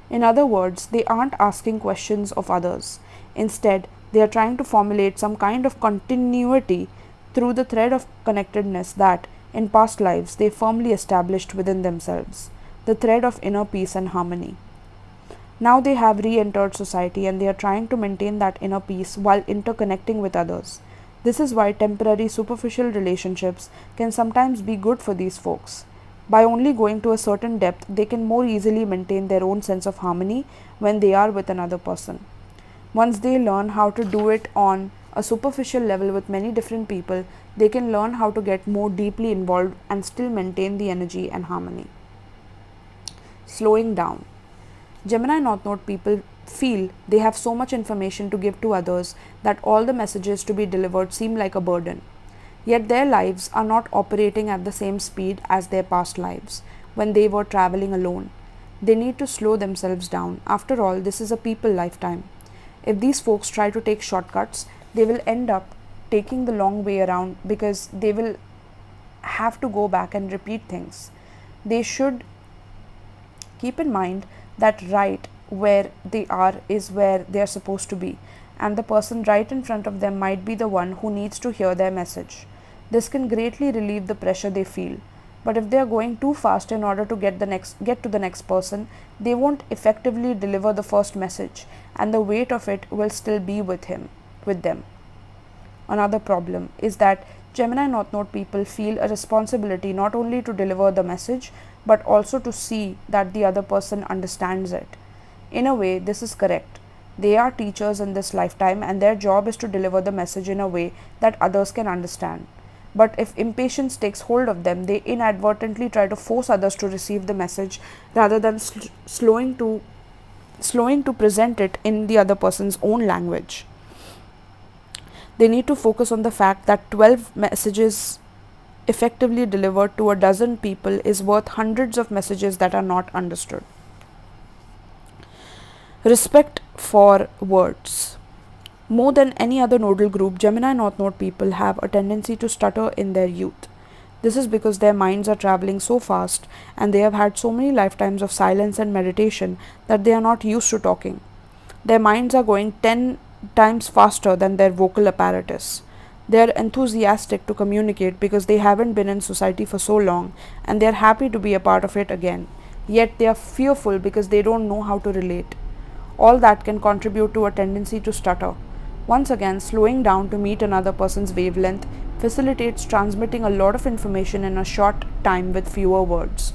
In other words, they aren't asking questions of others. Instead, they are trying to formulate some kind of continuity through the thread of connectedness that, in past lives, they firmly established within themselves, the thread of inner peace and harmony. Now they have re entered society and they are trying to maintain that inner peace while interconnecting with others. This is why temporary superficial relationships can sometimes be good for these folks. By only going to a certain depth, they can more easily maintain their own sense of harmony when they are with another person. Once they learn how to do it on a superficial level with many different people, they can learn how to get more deeply involved and still maintain the energy and harmony. Slowing down. Gemini North Node people feel they have so much information to give to others that all the messages to be delivered seem like a burden. Yet their lives are not operating at the same speed as their past lives when they were traveling alone. They need to slow themselves down. After all, this is a people lifetime. If these folks try to take shortcuts, they will end up taking the long way around because they will have to go back and repeat things. They should keep in mind that right where they are is where they are supposed to be, and the person right in front of them might be the one who needs to hear their message. This can greatly relieve the pressure they feel. But if they are going too fast in order to get to the next person, they won't effectively deliver the first message, and the weight of it will still be with them. Another problem is that Gemini North Node people feel a responsibility not only to deliver the message but also to see that the other person understands it. In a way, this is correct. They are teachers in this lifetime and their job is to deliver the message in a way that others can understand. But if impatience takes hold of them, they inadvertently try to force others to receive the message rather than slowing to present it in the other person's own language. They need to focus on the fact that 12 messages effectively delivered to a dozen people is worth hundreds of messages that are not understood. Respect for words. More than any other nodal group, Gemini North Node people have a tendency to stutter in their youth. This is because their minds are traveling so fast and they have had so many lifetimes of silence and meditation that they are not used to talking. Their minds are going 10 times faster than their vocal apparatus. They are enthusiastic to communicate because they haven't been in society for so long and they are happy to be a part of it again. Yet they are fearful because they don't know how to relate. All that can contribute to a tendency to stutter. Once again, slowing down to meet another person's wavelength facilitates transmitting a lot of information in a short time with fewer words.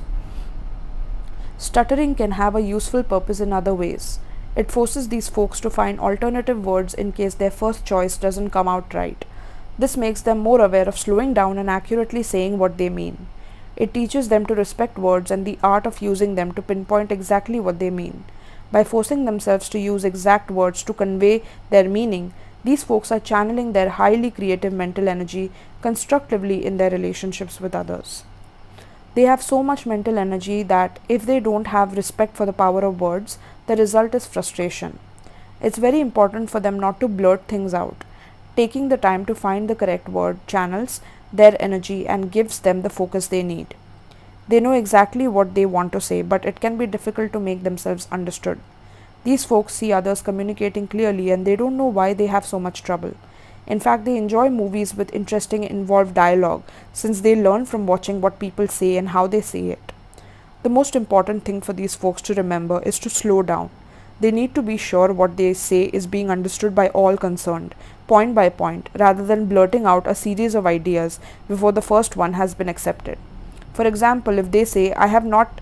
Stuttering can have a useful purpose in other ways. It forces these folks to find alternative words in case their first choice doesn't come out right. This makes them more aware of slowing down and accurately saying what they mean. It teaches them to respect words and the art of using them to pinpoint exactly what they mean. By forcing themselves to use exact words to convey their meaning, these folks are channeling their highly creative mental energy constructively in their relationships with others. They have so much mental energy that if they don't have respect for the power of words, the result is frustration. It's very important for them not to blurt things out. Taking the time to find the correct word channels their energy and gives them the focus they need. They know exactly what they want to say, but it can be difficult to make themselves understood. These folks see others communicating clearly and they don't know why they have so much trouble. In fact, they enjoy movies with interesting involved dialogue since they learn from watching what people say and how they say it. The most important thing for these folks to remember is to slow down. They need to be sure what they say is being understood by all concerned, point by point, rather than blurting out a series of ideas before the first one has been accepted. For example, if they say, I have not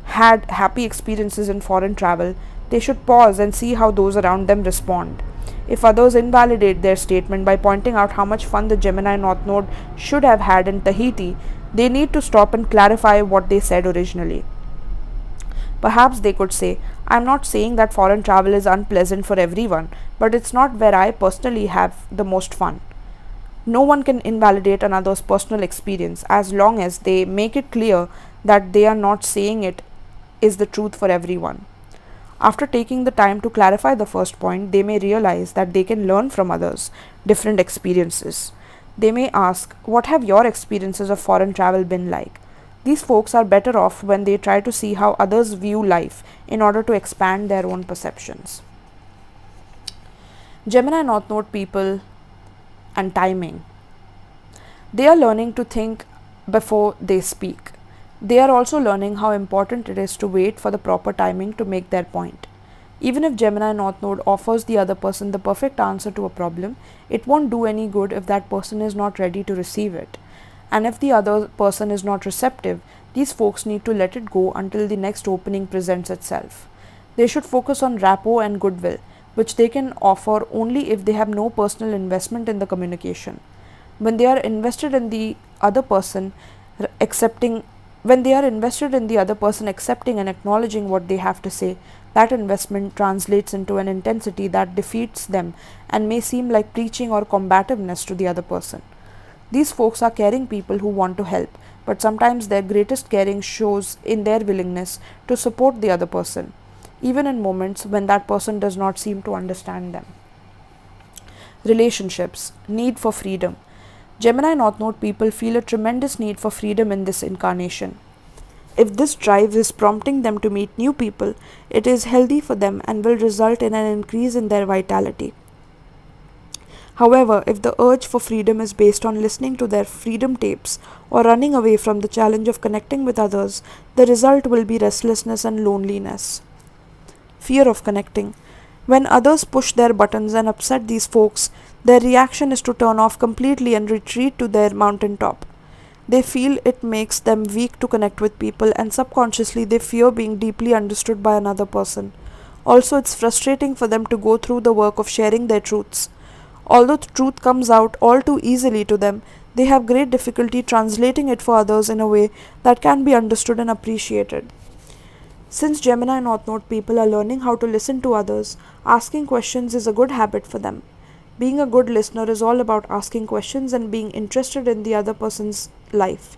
had happy experiences in foreign travel, they should pause and see how those around them respond. If others invalidate their statement by pointing out how much fun the Gemini North Node should have had in Tahiti, they need to stop and clarify what they said originally. Perhaps they could say, I'm not saying that foreign travel is unpleasant for everyone, but it's not where I personally have the most fun. No one can invalidate another's personal experience as long as they make it clear that they are not saying it is the truth for everyone. After taking the time to clarify the first point, they may realize that they can learn from others' different experiences. They may ask, what have your experiences of foreign travel been like? These folks are better off when they try to see how others view life in order to expand their own perceptions. Gemini North Node people and timing. They are learning to think before they speak. They are also learning how important it is to wait for the proper timing to make their point. Even if Gemini North Node offers the other person the perfect answer to a problem, it won't do any good if that person is not ready to receive it. And if the other person is not receptive, these folks need to let it go until the next opening presents itself. They should focus on rapport and goodwill, which they can offer only if they have no personal investment in the communication. When they are invested in the other person accepting when they are invested in the other person accepting and acknowledging what they have to say, that investment translates into an intensity that defeats them and may seem like preaching or combativeness to the other person. These folks are caring people who want to help, but sometimes their greatest caring shows in their willingness to support the other person, even in moments when that person does not seem to understand them. Relationships, need for freedom. Gemini North Node people feel a tremendous need for freedom in this incarnation. If this drive is prompting them to meet new people, it is healthy for them and will result in an increase in their vitality. However, if the urge for freedom is based on listening to their freedom tapes or running away from the challenge of connecting with others, the result will be restlessness and loneliness. Fear of connecting. When others push their buttons and upset these folks, their reaction is to turn off completely and retreat to their mountaintop. They feel it makes them weak to connect with people, and subconsciously they fear being deeply understood by another person. Also, it's frustrating for them to go through the work of sharing their truths. Although the truth comes out all too easily to them, they have great difficulty translating it for others in a way that can be understood and appreciated. Since Gemini North Node people are learning how to listen to others, asking questions is a good habit for them. Being a good listener is all about asking questions and being interested in the other person's life.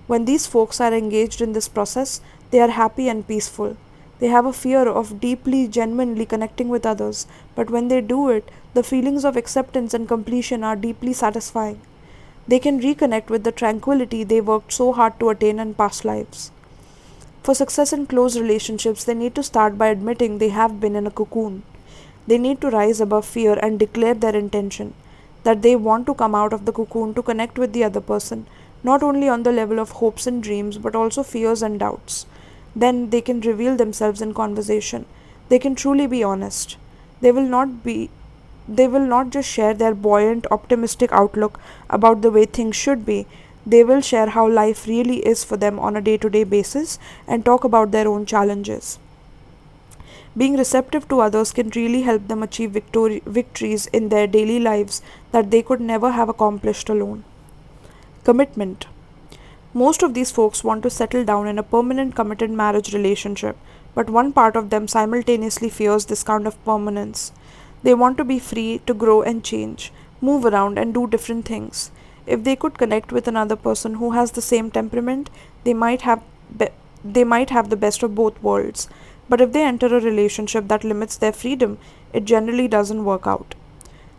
When these folks are engaged in this process, they are happy and peaceful. They have a fear of deeply, genuinely connecting with others, but when they do it, the feelings of acceptance and completion are deeply satisfying. They can reconnect with the tranquility they worked so hard to attain in past lives. For success in close relationships, they need to start by admitting they have been in a cocoon. They need to rise above fear and declare their intention, that they want to come out of the cocoon to connect with the other person, not only on the level of hopes and dreams, but also fears and doubts. Then they can reveal themselves in conversation. They can truly be honest. They will not be They will not just share their buoyant, optimistic outlook about the way things should be. They will share how life really is for them on a day to day basis and talk about their own challenges. Being receptive to others can really help them achieve victories in their daily lives that they could never have accomplished alone. Commitment. Most of these folks want to settle down in a permanent committed marriage relationship, but one part of them simultaneously fears this kind of permanence. They want to be free to grow and change, move around and do different things. If they could connect with another person who has the same temperament, they might have be- they might have the best of both worlds. But if they enter a relationship that limits their freedom, it generally doesn't work out.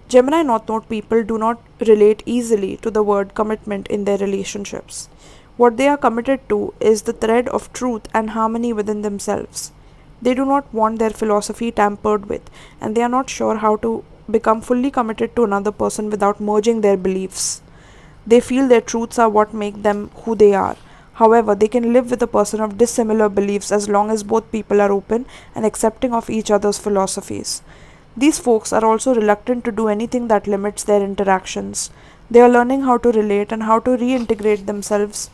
Gemini North Node people do not relate easily to the word commitment in their relationships. What they are committed to is the thread of truth and harmony within themselves. They do not want their philosophy tampered with, and they are not sure how to become fully committed to another person without merging their beliefs. They feel their truths are what make them who they are. However, they can live with a person of dissimilar beliefs as long as both people are open and accepting of each other's philosophies. These folks are also reluctant to do anything that limits their interactions. They are learning how to relate and how to reintegrate themselves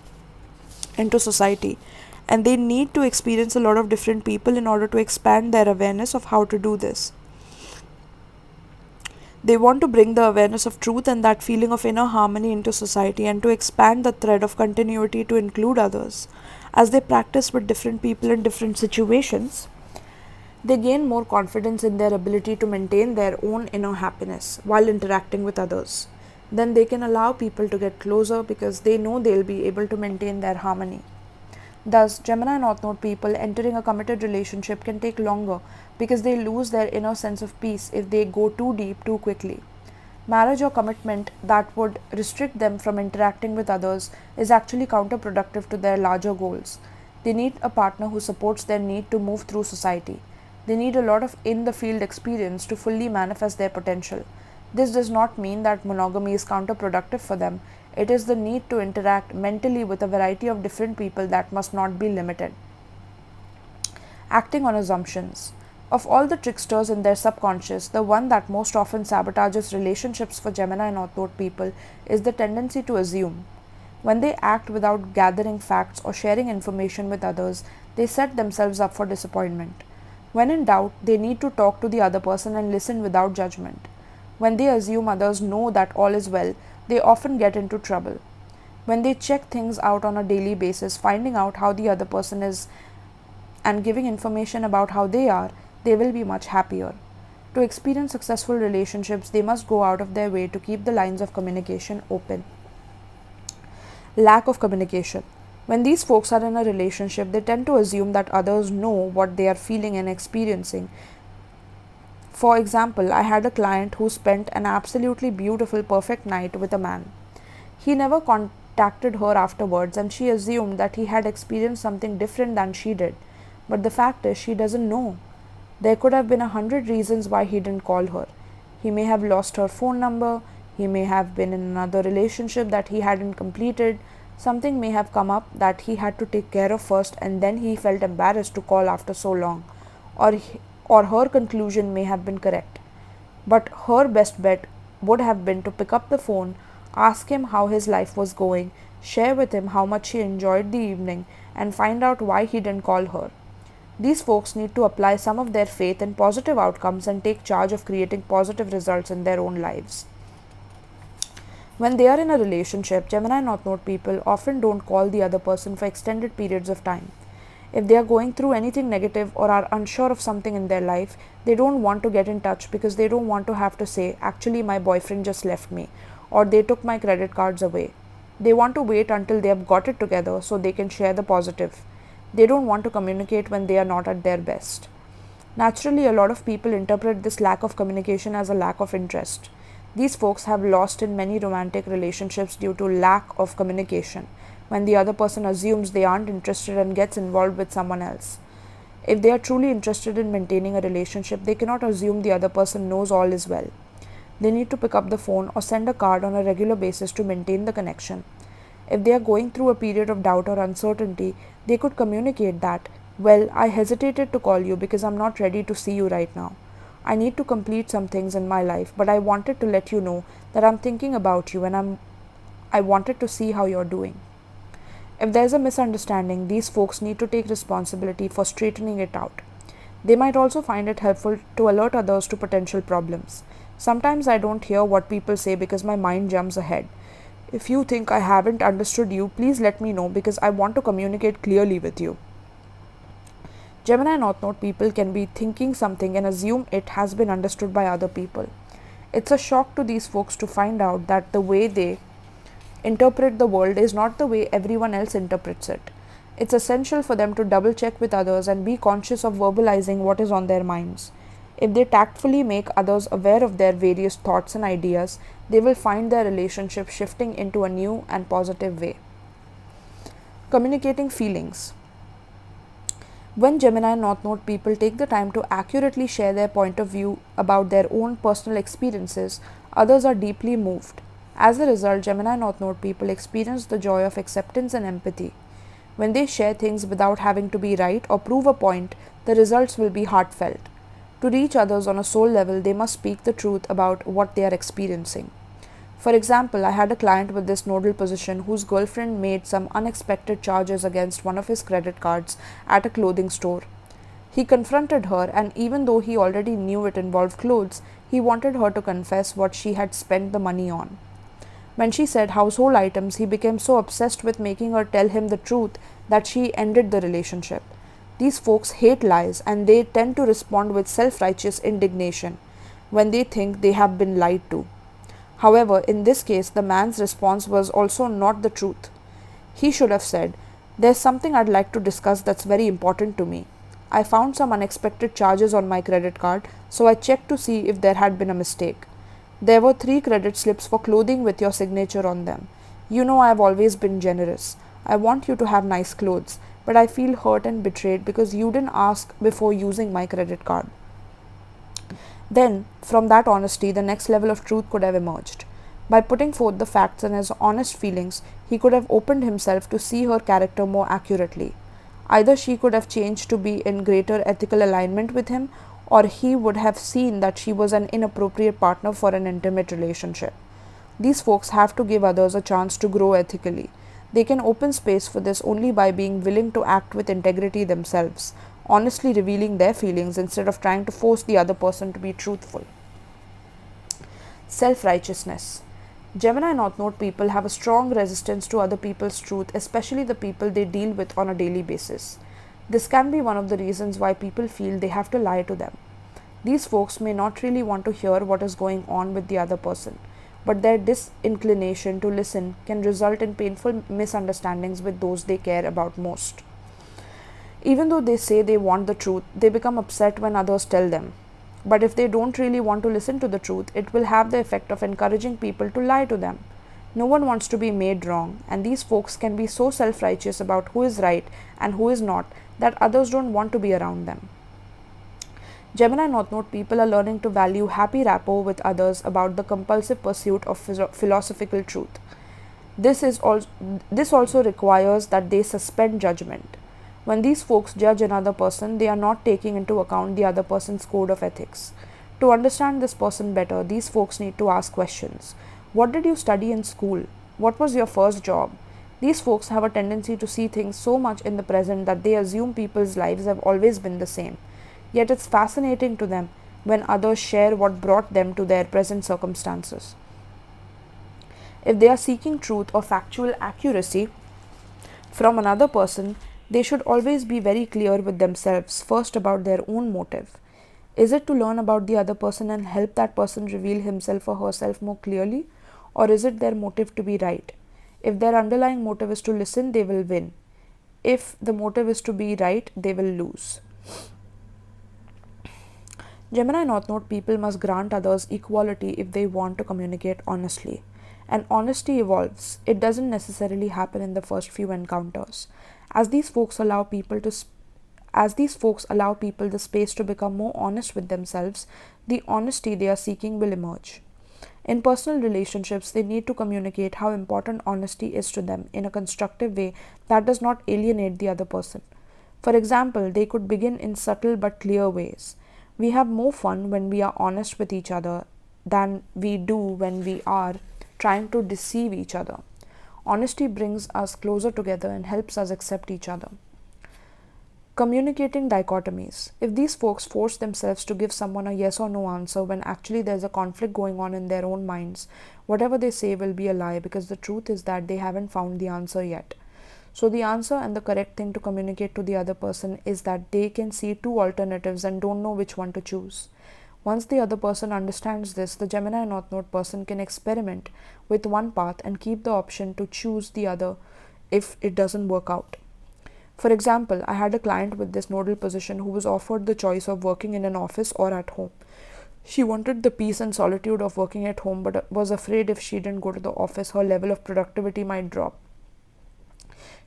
into society. And they need to experience a lot of different people in order to expand their awareness of how to do this. They want to bring the awareness of truth and that feeling of inner harmony into society and to expand the thread of continuity to include others. As they practice with different people in different situations, they gain more confidence in their ability to maintain their own inner happiness while interacting with others. Then they can allow people to get closer because they know they'll be able to maintain their harmony. Thus, Gemini North Node people entering a committed relationship can take longer because they lose their inner sense of peace if they go too deep too quickly. Marriage or commitment that would restrict them from interacting with others is actually counterproductive to their larger goals. They need a partner who supports their need to move through society. They need a lot of in the field experience to fully manifest their potential. This does not mean that monogamy is counterproductive for them. It is the need to interact mentally with a variety of different people that must not be limited. Acting on assumptions. Of all the tricksters in their subconscious, the one that most often sabotages relationships for Gemini North Node people is the tendency to assume. When they act without gathering facts or sharing information with others, they set themselves up for disappointment. When in doubt, they need to talk to the other person and listen without judgment. When they assume others know that all is well, they often get into trouble. When they check things out on a daily basis, finding out how the other person is and giving information about how they are, they will be much happier. To experience successful relationships, they must go out of their way to keep the lines of communication open. Lack of communication. When these folks are in a relationship, they tend to assume that others know what they are feeling and experiencing. For example, I had a client who spent an absolutely beautiful, perfect night with a man. He never contacted her afterwards, and she assumed that he had experienced something different than she did. But the fact is, she doesn't know. There could have been 100 reasons why he didn't call her. He may have lost her phone number, he may have been in another relationship that he hadn't completed, something may have come up that he had to take care of first, and then he felt embarrassed to call after so long. Or, or her conclusion may have been correct. But her best bet would have been to pick up the phone, ask him how his life was going, share with him how much he enjoyed the evening, and find out why he didn't call her. These folks need to apply some of their faith in positive outcomes and take charge of creating positive results in their own lives. When they are in a relationship, Gemini North Node people often don't call the other person for extended periods of time. If they are going through anything negative or are unsure of something in their life, they don't want to get in touch because they don't want to have to say, actually, my boyfriend just left me, or they took my credit cards away. They want to wait until they have got it together so they can share the positive. They don't want to communicate when they are not at their best. Naturally, a lot of people interpret this lack of communication as a lack of interest. These folks have lost in many romantic relationships due to lack of communication, when the other person assumes they aren't interested and gets involved with someone else. If they are truly interested in maintaining a relationship, they cannot assume the other person knows all is well. They need to pick up the phone or send a card on a regular basis to maintain the connection. If they are going through a period of doubt or uncertainty, they could communicate that, well, I hesitated to call you because I'm not ready to see you right now. I need to complete some things in my life, but I wanted to let you know that I'm thinking about you and I wanted to see how you're doing. If there's a misunderstanding, these folks need to take responsibility for straightening it out. They might also find it helpful to alert others to potential problems. Sometimes I don't hear what people say because my mind jumps ahead. If you think I haven't understood you, please let me know because I want to communicate clearly with you. Gemini North Node people can be thinking something and assume it has been understood by other people. It's a shock to these folks to find out that the way they interpret the world is not the way everyone else interprets it. It's essential for them to double check with others and be conscious of verbalizing what is on their minds. If they tactfully make others aware of their various thoughts and ideas, they will find their relationship shifting into a new and positive way. Communicating feelings. When Gemini North Node people take the time to accurately share their point of view about their own personal experiences, others are deeply moved. As a result, Gemini North Node people experience the joy of acceptance and empathy. When they share things without having to be right or prove a point, the results will be heartfelt. To reach others on a soul level, they must speak the truth about what they are experiencing. For example, I had a client with this nodal position whose girlfriend made some unexpected charges against one of his credit cards at a clothing store. He confronted her, and even though he already knew it involved clothes, he wanted her to confess what she had spent the money on. When she said household items, he became so obsessed with making her tell him the truth that she ended the relationship. These folks hate lies and they tend to respond with self righteous indignation when they think they have been lied to. However, in this case, the man's response was also not the truth. He should have said, "There's something I'd like to discuss that's very important to me. I found some unexpected charges on my credit card, so I checked to see if there had been a mistake. There were 3 credit slips for clothing with your signature on them. You know I've always been generous. I want you to have nice clothes, but I feel hurt and betrayed because you didn't ask before using my credit card." Then, from that honesty, the next level of truth could have emerged. By putting forth the facts and his honest feelings, he could have opened himself to see her character more accurately. Either she could have changed to be in greater ethical alignment with him, or he would have seen that she was an inappropriate partner for an intimate relationship. These folks have to give others a chance to grow ethically. They can open space for this only by being willing to act with integrity themselves, honestly revealing their feelings instead of trying to force the other person to be truthful. Self-righteousness. Gemini North Node people have a strong resistance to other people's truth, especially the people they deal with on a daily basis. This can be one of the reasons why people feel they have to lie to them. These folks may not really want to hear what is going on with the other person, but their disinclination to listen can result in painful misunderstandings with those they care about most. Even though they say they want the truth, they become upset when others tell them. But if they don't really want to listen to the truth, it will have the effect of encouraging people to lie to them. No one wants to be made wrong, and these folks can be so self righteous about who is right and who is not that others don't want to be around them. Gemini North Node people are learning to value happy rapport with others about the compulsive pursuit of philosophical truth. This also requires that they suspend judgment. When these folks judge another person, they are not taking into account the other person's code of ethics. To understand this person better, these folks need to ask questions. What did you study in school? What was your first job? These folks have a tendency to see things so much in the present that they assume people's lives have always been the same. Yet it's fascinating to them when others share what brought them to their present circumstances. If they are seeking truth or factual accuracy from another person, they should always be very clear with themselves first about their own motive. Is it to learn about the other person and help that person reveal himself or herself more clearly? Or is it their motive to be right? If their underlying motive is to listen, they will win. If the motive is to be right, they will lose. Gemini North Node people must grant others equality if they want to communicate honestly. And honesty evolves. It doesn't necessarily happen in the first few encounters. As these folks allow people the space to become more honest with themselves, the honesty they are seeking will emerge. In personal relationships, they need to communicate how important honesty is to them in a constructive way that does not alienate the other person. For example, they could begin in subtle but clear ways. We have more fun when we are honest with each other than we do when we are trying to deceive each other. Honesty brings us closer together and helps us accept each other. Communicating dichotomies. If these folks force themselves to give someone a yes or no answer when actually there's a conflict going on in their own minds, whatever they say will be a lie because the truth is that they haven't found the answer yet. So, the answer and the correct thing to communicate to the other person is that they can see two alternatives and don't know which one to choose. Once the other person understands this, the Gemini North Node person can experiment with one path and keep the option to choose the other if it doesn't work out. For example, I had a client with this nodal position who was offered the choice of working in an office or at home. She wanted the peace and solitude of working at home, but was afraid if she didn't go to the office, her level of productivity might drop.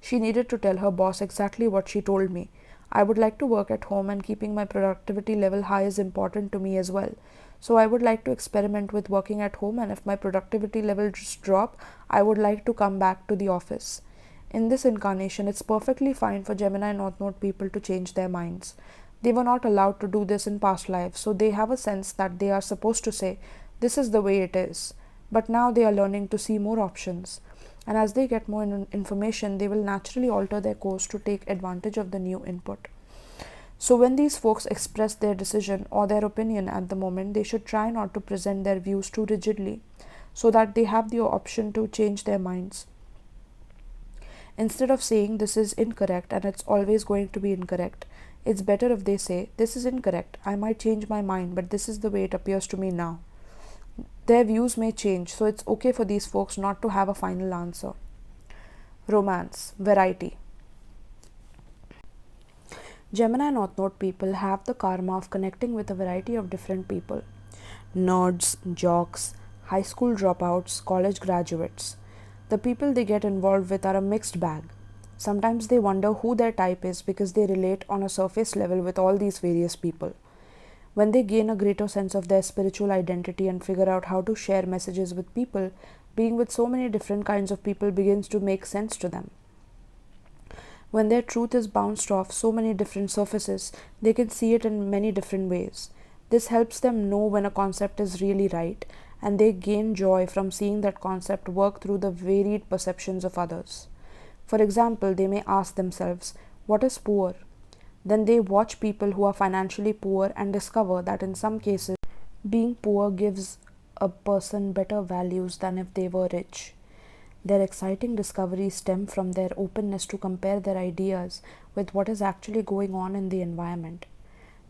She needed to tell her boss exactly what she told me. I would like to work at home, and keeping my productivity level high is important to me as well. So I would like to experiment with working at home, and if my productivity level just drop, I would like to come back to the office. In this incarnation, it's perfectly fine for Gemini North Node people to change their minds. They were not allowed to do this in past lives, so they have a sense that they are supposed to say, this is the way it is. But now they are learning to see more options. And as they get more information, they will naturally alter their course to take advantage of the new input. So, when these folks express their decision or their opinion at the moment, they should try not to present their views too rigidly so that they have the option to change their minds. Instead of saying this is incorrect and it's always going to be incorrect, it's better if they say this is incorrect, I might change my mind, but this is the way it appears to me now. Their views may change, so it's okay for these folks not to have a final answer. Romance, variety. Gemini North Node people have the karma of connecting with a variety of different people: nerds, jocks, high school dropouts, college graduates. The people they get involved with are a mixed bag. Sometimes they wonder who their type is because they relate on a surface level with all these various people. When they gain a greater sense of their spiritual identity and figure out how to share messages with people, being with so many different kinds of people begins to make sense to them. When their truth is bounced off so many different surfaces, they can see it in many different ways. This helps them know when a concept is really right, and they gain joy from seeing that concept work through the varied perceptions of others. For example, they may ask themselves, what is poor? Then they watch people who are financially poor and discover that in some cases, being poor gives a person better values than if they were rich. Their exciting discoveries stem from their openness to compare their ideas with what is actually going on in the environment.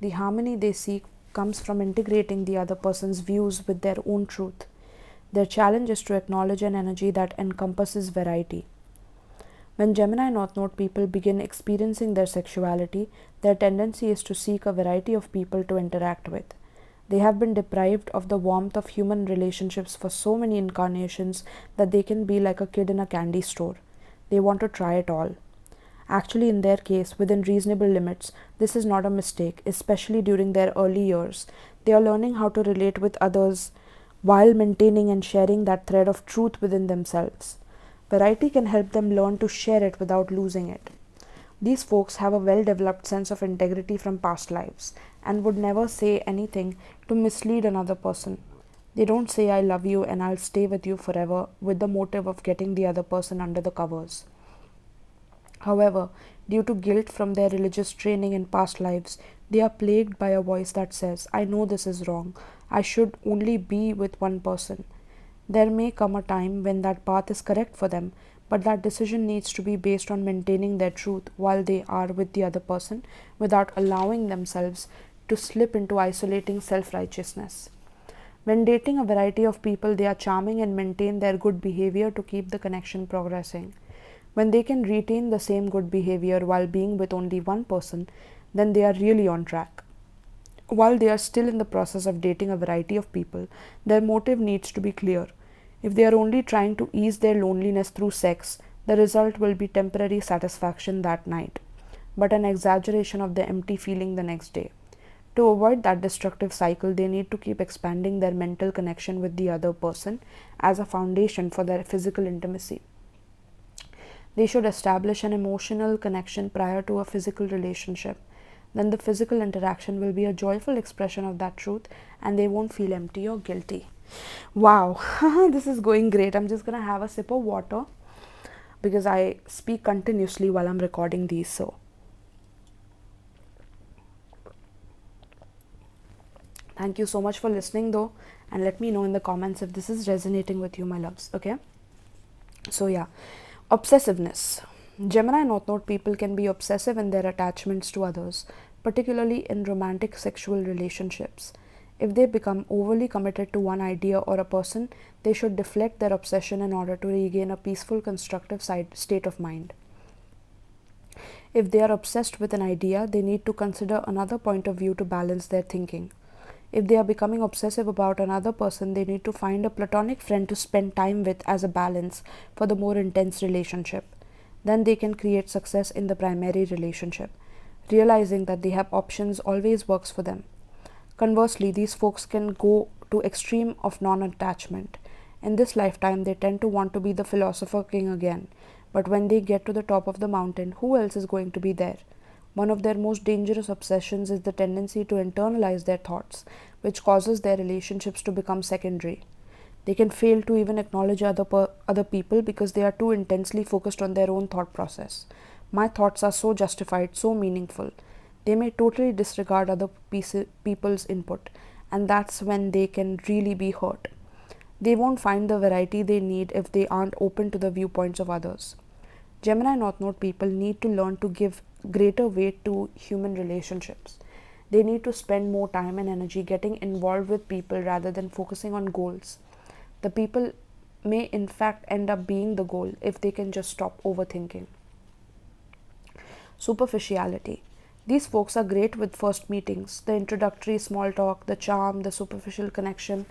The harmony they seek comes from integrating the other person's views with their own truth. Their challenge is to acknowledge an energy that encompasses variety. When Gemini North Node people begin experiencing their sexuality, their tendency is to seek a variety of people to interact with. They have been deprived of the warmth of human relationships for so many incarnations that they can be like a kid in a candy store. They want to try it all. Actually, in their case, within reasonable limits, this is not a mistake, especially during their early years. They are learning how to relate with others while maintaining and sharing that thread of truth within themselves. Variety can help them learn to share it without losing it. These folks have a well-developed sense of integrity from past lives and would never say anything to mislead another person. They don't say I love you and I'll stay with you forever with the motive of getting the other person under the covers. However, due to guilt from their religious training in past lives, they are plagued by a voice that says, I know this is wrong. I should only be with one person. There may come a time when that path is correct for them, but that decision needs to be based on maintaining their truth while they are with the other person without allowing themselves to slip into isolating self-righteousness. When dating a variety of people, they are charming and maintain their good behavior to keep the connection progressing. When they can retain the same good behavior while being with only one person, then they are really on track. While they are still in the process of dating a variety of people, their motive needs to be clear. If they are only trying to ease their loneliness through sex, the result will be temporary satisfaction that night, but an exaggeration of the empty feeling the next day. To avoid that destructive cycle, they need to keep expanding their mental connection with the other person as a foundation for their physical intimacy. They should establish an emotional connection prior to a physical relationship. then the physical interaction will be a joyful expression of that truth and they won't feel empty or guilty. Wow, this is going great. I'm just gonna have a sip of water because I speak continuously while I'm recording these. So, thank you so much for listening, though, and let me know in the comments if this is resonating with you, my loves. Okay, so yeah, obsessiveness. Gemini North Node people can be obsessive in their attachments to others, particularly in romantic sexual relationships. If they become overly committed to one idea or a person, they should deflect their obsession in order to regain a peaceful, constructive state of mind. If they are obsessed with an idea, they need to consider another point of view to balance their thinking. If they are becoming obsessive about another person, they need to find a platonic friend to spend time with as a balance for the more intense relationship. Then they can create success in the primary relationship. Realizing that they have options always works for them. Conversely, these folks can go to extreme of non-attachment. In this lifetime, they tend to want to be the philosopher king again. But when they get to the top of the mountain, who else is going to be there? One of their most dangerous obsessions is the tendency to internalize their thoughts, which causes their relationships to become secondary. They can fail to even acknowledge other people because they are too intensely focused on their own thought process. My thoughts are so justified, so meaningful. They may totally disregard other people's input, and that's when they can really be hurt. They won't find the variety they need if they aren't open to the viewpoints of others. Gemini North Node people need to learn to give greater weight to human relationships. They need to spend more time and energy getting involved with people rather than focusing on goals. The people may in fact end up being the goal if they can just stop overthinking. Superficiality. These folks are great with first meetings, the introductory small talk, the charm, the superficial connection,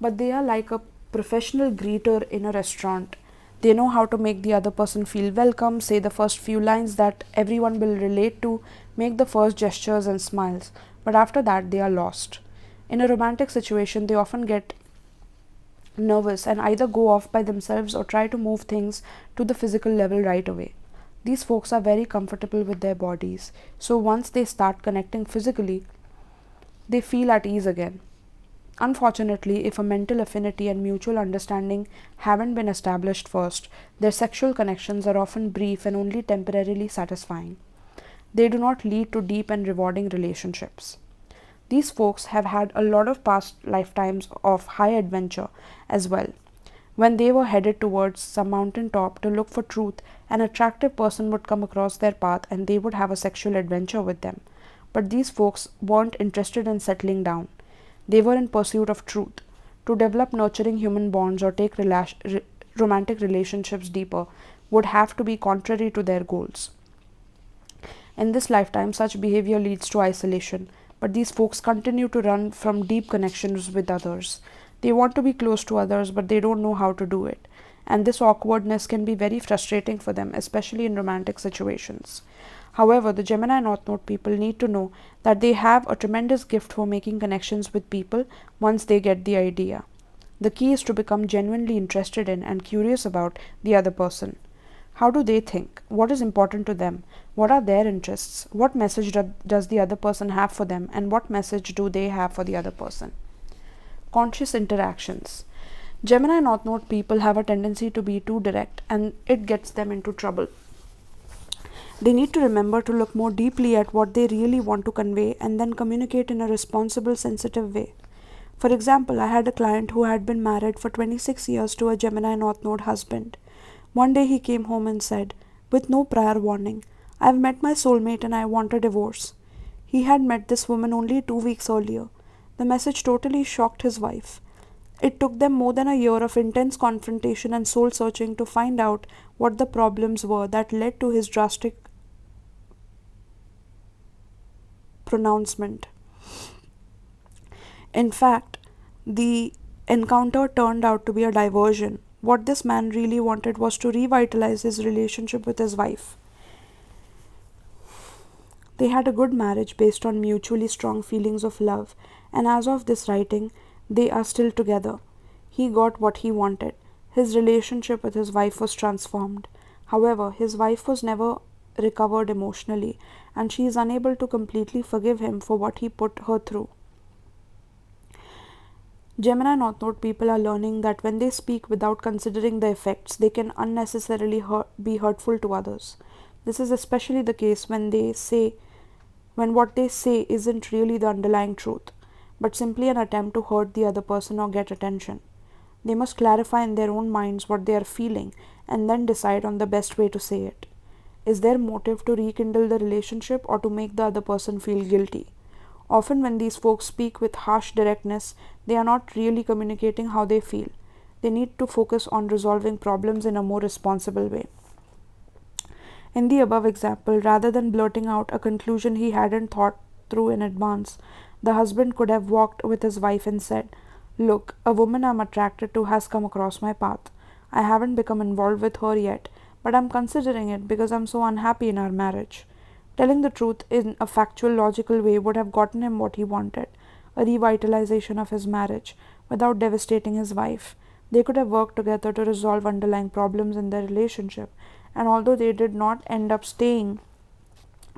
but they are like a professional greeter in a restaurant. They know how to make the other person feel welcome, say the first few lines that everyone will relate to, make the first gestures and smiles, but after that they are lost. In a romantic situation, they often get nervous and either go off by themselves or try to move things to the physical level right away. These folks are very comfortable with their bodies, so once they start connecting physically, they feel at ease again. Unfortunately, if a mental affinity and mutual understanding haven't been established first, their sexual connections are often brief and only temporarily satisfying. They do not lead to deep and rewarding relationships. These folks have had a lot of past lifetimes of high adventure as well. When they were headed towards some mountain top to look for truth, an attractive person would come across their path and they would have a sexual adventure with them. But these folks weren't interested in settling down. They were in pursuit of truth. To develop nurturing human bonds or take romantic relationships deeper would have to be contrary to their goals. In this lifetime, such behavior leads to isolation, but these folks continue to run from deep connections with others. They want to be close to others, but they don't know how to do it. And this awkwardness can be very frustrating for them, especially in romantic situations. However, the Gemini North Node people need to know that they have a tremendous gift for making connections with people once they get the idea. The key is to become genuinely interested in and curious about the other person. How do they think? What is important to them? What are their interests? What message does the other person have for them? And what message do they have for the other person? Conscious interactions. Gemini North Node people have a tendency to be too direct, and it gets them into trouble. They need to remember to look more deeply at what they really want to convey and then communicate in a responsible, sensitive way. For example, I had a client who had been married for 26 years to a Gemini North Node husband. One day he came home and said, with no prior warning, "I've met my soulmate and I want a divorce." He had met this woman only 2 weeks earlier. The message totally shocked his wife. It took them more than a year of intense confrontation and soul searching to find out what the problems were that led to his drastic pronouncement. In fact, the encounter turned out to be a diversion. What this man really wanted was to revitalize his relationship with his wife. They had a good marriage based on mutually strong feelings of love, and as of this writing, they are still together. He got what he wanted. His relationship with his wife was transformed. However, his wife was never recovered emotionally, and she is unable to completely forgive him for what he put her through. Gemini North Node people are learning that when they speak without considering the effects, they can unnecessarily be hurtful to others. This is especially the case when what they say isn't really the underlying truth, but simply an attempt to hurt the other person or get attention. They must clarify in their own minds what they are feeling and then decide on the best way to say it. Is their motive to rekindle the relationship or to make the other person feel guilty? Often, when these folks speak with harsh directness, they are not really communicating how they feel. They need to focus on resolving problems in a more responsible way. In the above example, rather than blurting out a conclusion he hadn't thought through in advance, the husband could have walked with his wife and said, "Look, a woman I'm attracted to has come across my path. I haven't become involved with her yet, but I'm considering it because I'm so unhappy in our marriage." Telling the truth in a factual, logical way would have gotten him what he wanted, a revitalization of his marriage, without devastating his wife. They could have worked together to resolve underlying problems in their relationship, and although they did not end up staying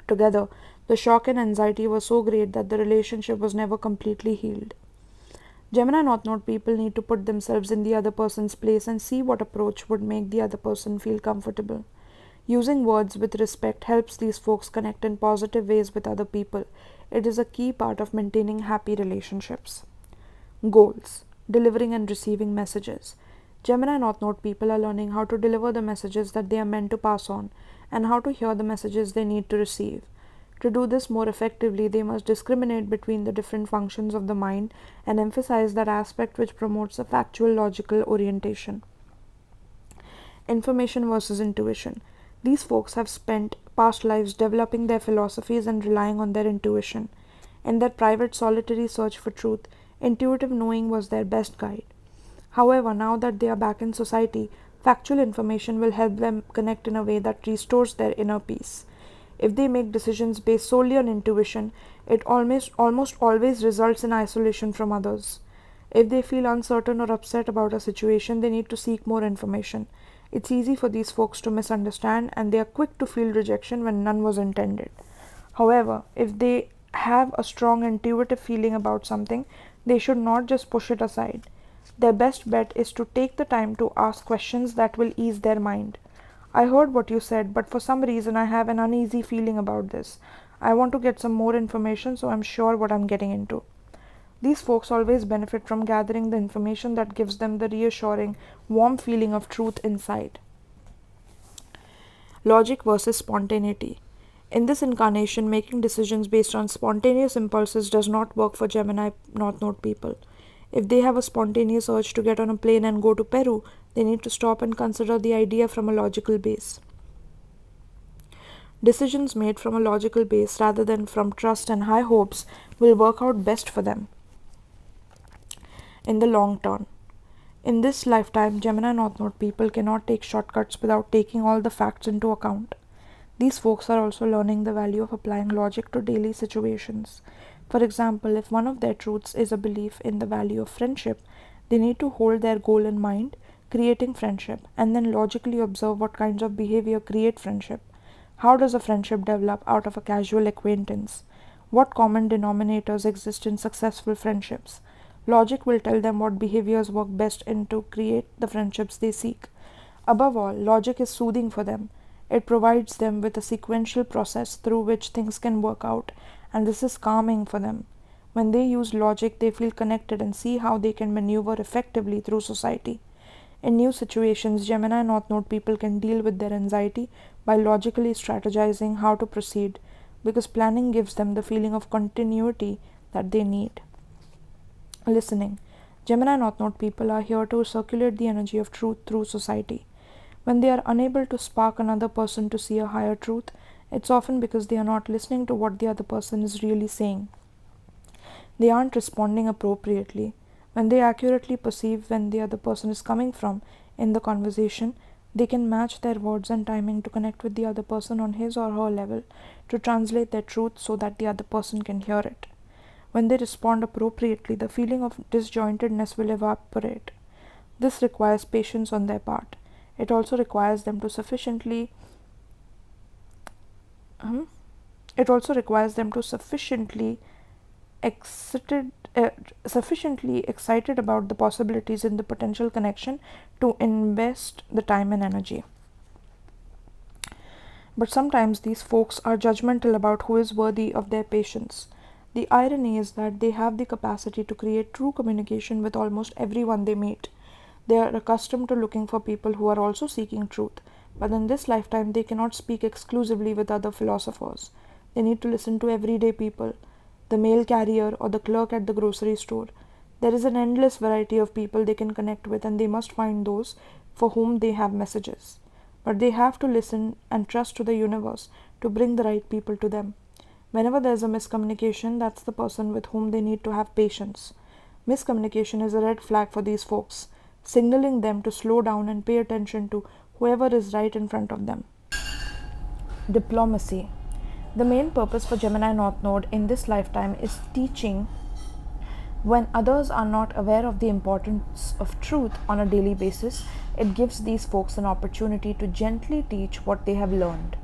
together, the shock and anxiety were so great that the relationship was never completely healed. Gemini North Node people need to put themselves in the other person's place and see what approach would make the other person feel comfortable. Using words with respect helps these folks connect in positive ways with other people. It is a key part of maintaining happy relationships. Goals: delivering and receiving messages. Gemini North Node people are learning how to deliver the messages that they are meant to pass on and how to hear the messages they need to receive. To do this more effectively, they must discriminate between the different functions of the mind and emphasize that aspect which promotes a factual, logical orientation. Information versus intuition. These folks have spent past lives developing their philosophies and relying on their intuition. In their private, solitary search for truth, intuitive knowing was their best guide. However, now that they are back in society, factual information will help them connect in a way that restores their inner peace. If they make decisions based solely on intuition, it almost always results in isolation from others. If they feel uncertain or upset about a situation, they need to seek more information. It's easy for these folks to misunderstand, and they are quick to feel rejection when none was intended. However, if they have a strong intuitive feeling about something, they should not just push it aside. Their best bet is to take the time to ask questions that will ease their mind. "I heard what you said, but for some reason I have an uneasy feeling about this. I want to get some more information so I'm sure what I'm getting into." These folks always benefit from gathering the information that gives them the reassuring, warm feeling of truth inside. Logic versus spontaneity. In this incarnation, making decisions based on spontaneous impulses does not work for Gemini North Node people. If they have a spontaneous urge to get on a plane and go to Peru, they need to stop and consider the idea from a logical base. Decisions made from a logical base rather than from trust and high hopes will work out best for them in the long term. In this lifetime, Gemini North Node people cannot take shortcuts without taking all the facts into account. These folks are also learning the value of applying logic to daily situations. For example, if one of their truths is a belief in the value of friendship, they need to hold their goal in mind, creating friendship, and then logically observe what kinds of behavior create friendship. How does a friendship develop out of a casual acquaintance? What common denominators exist in successful friendships? Logic will tell them what behaviors work best and to create the friendships they seek. Above all, logic is soothing for them. It provides them with a sequential process through which things can work out, and this is calming for them. When they use logic, they feel connected and see how they can maneuver effectively through society. In new situations, Gemini North Node people can deal with their anxiety by logically strategizing how to proceed, because planning gives them the feeling of continuity that they need. Listening. Gemini North Node people are here to circulate the energy of truth through society. When they are unable to spark another person to see a higher truth, it's often because they are not listening to what the other person is really saying. They aren't responding appropriately. When they accurately perceive when the other person is coming from in the conversation, they can match their words and timing to connect with the other person on his or her level, to translate their truth so that the other person can hear it. When they respond appropriately, the feeling of disjointedness will evaporate. This requires patience on their part. It also requires them to sufficiently Mhm. It also requires them to excited, uh, sufficiently excited about the possibilities in the potential connection to invest the time and energy. But sometimes these folks are judgmental about who is worthy of their patience. The irony is that they have the capacity to create true communication with almost everyone they meet. They are accustomed to looking for people who are also seeking truth, but in this lifetime they cannot speak exclusively with other philosophers. They need to listen to everyday people, the mail carrier or the clerk at the grocery store. There is an endless variety of people they can connect with, and they must find those for whom they have messages. But they have to listen and trust to the universe to bring the right people to them. Whenever there's a miscommunication, that's the person with whom they need to have patience. Miscommunication is a red flag for these folks, signaling them to slow down and pay attention to whoever is right in front of them. Diplomacy. The main purpose for Gemini North Node in this lifetime is teaching. When others are not aware of the importance of truth on a daily basis, it gives these folks an opportunity to gently teach what they have learned.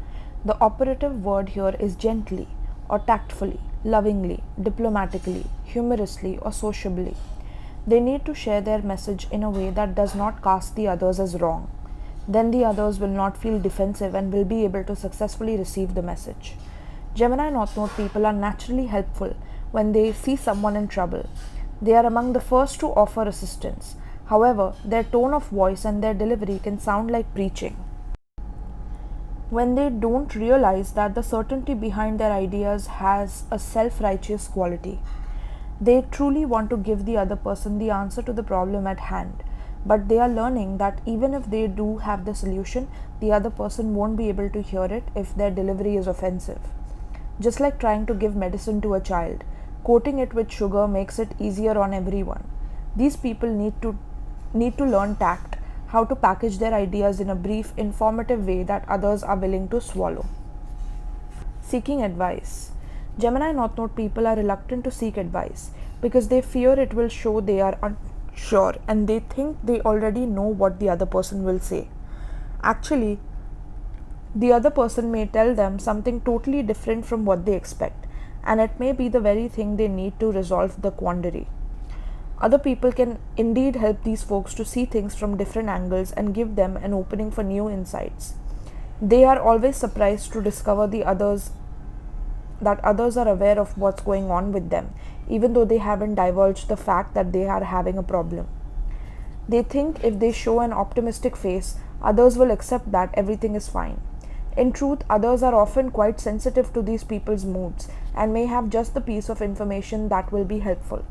The operative word here is gently, or tactfully, lovingly, diplomatically, humorously, or sociably. They need to share their message in a way that does not cast the others as wrong. Then the others will not feel defensive and will be able to successfully receive the message. Gemini North Node people are naturally helpful when they see someone in trouble. They are among the first to offer assistance. However, their tone of voice and their delivery can sound like preaching. When they don't realize that the certainty behind their ideas has a self righteous quality. They truly want to give the other person the answer to the problem at hand, but they are learning that even if they do have the solution, the other person won't be able to hear it if their delivery is offensive. Just like trying to give medicine to a child, coating it with sugar makes it easier on everyone. These people need to learn tact, how to package their ideas in a brief, informative way that others are willing to swallow. Seeking advice. Gemini North Node people are reluctant to seek advice because they fear it will show they are unsure and they think they already know what the other person will say. Actually, the other person may tell them something totally different from what they expect, and it may be the very thing they need to resolve the quandary. Other people can indeed help these folks to see things from different angles and give them an opening for new insights. They are always surprised to discover that others are aware of what's going on with them, even though they haven't divulged the fact that they are having a problem. They think if they show an optimistic face, others will accept that everything is fine. In truth, others are often quite sensitive to these people's moods and may have just the piece of information that will be helpful.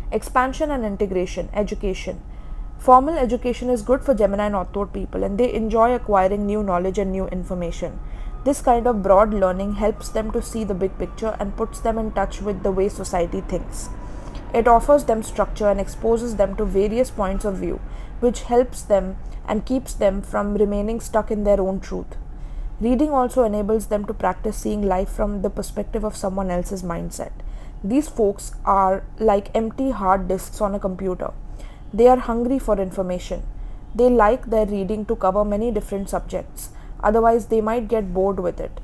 Expansion and integration, education. Formal education is good for Gemini North Node people and they enjoy acquiring new knowledge and new information. This kind of broad learning helps them to see the big picture and puts them in touch with the way society thinks. It offers them structure and exposes them to various points of view, which helps them and keeps them from remaining stuck in their own truth. Reading also enables them to practice seeing life from the perspective of someone else's mindset. These folks are like empty hard disks on a computer. They are hungry for information. They like their reading to cover many different subjects, otherwise, they might get bored with it.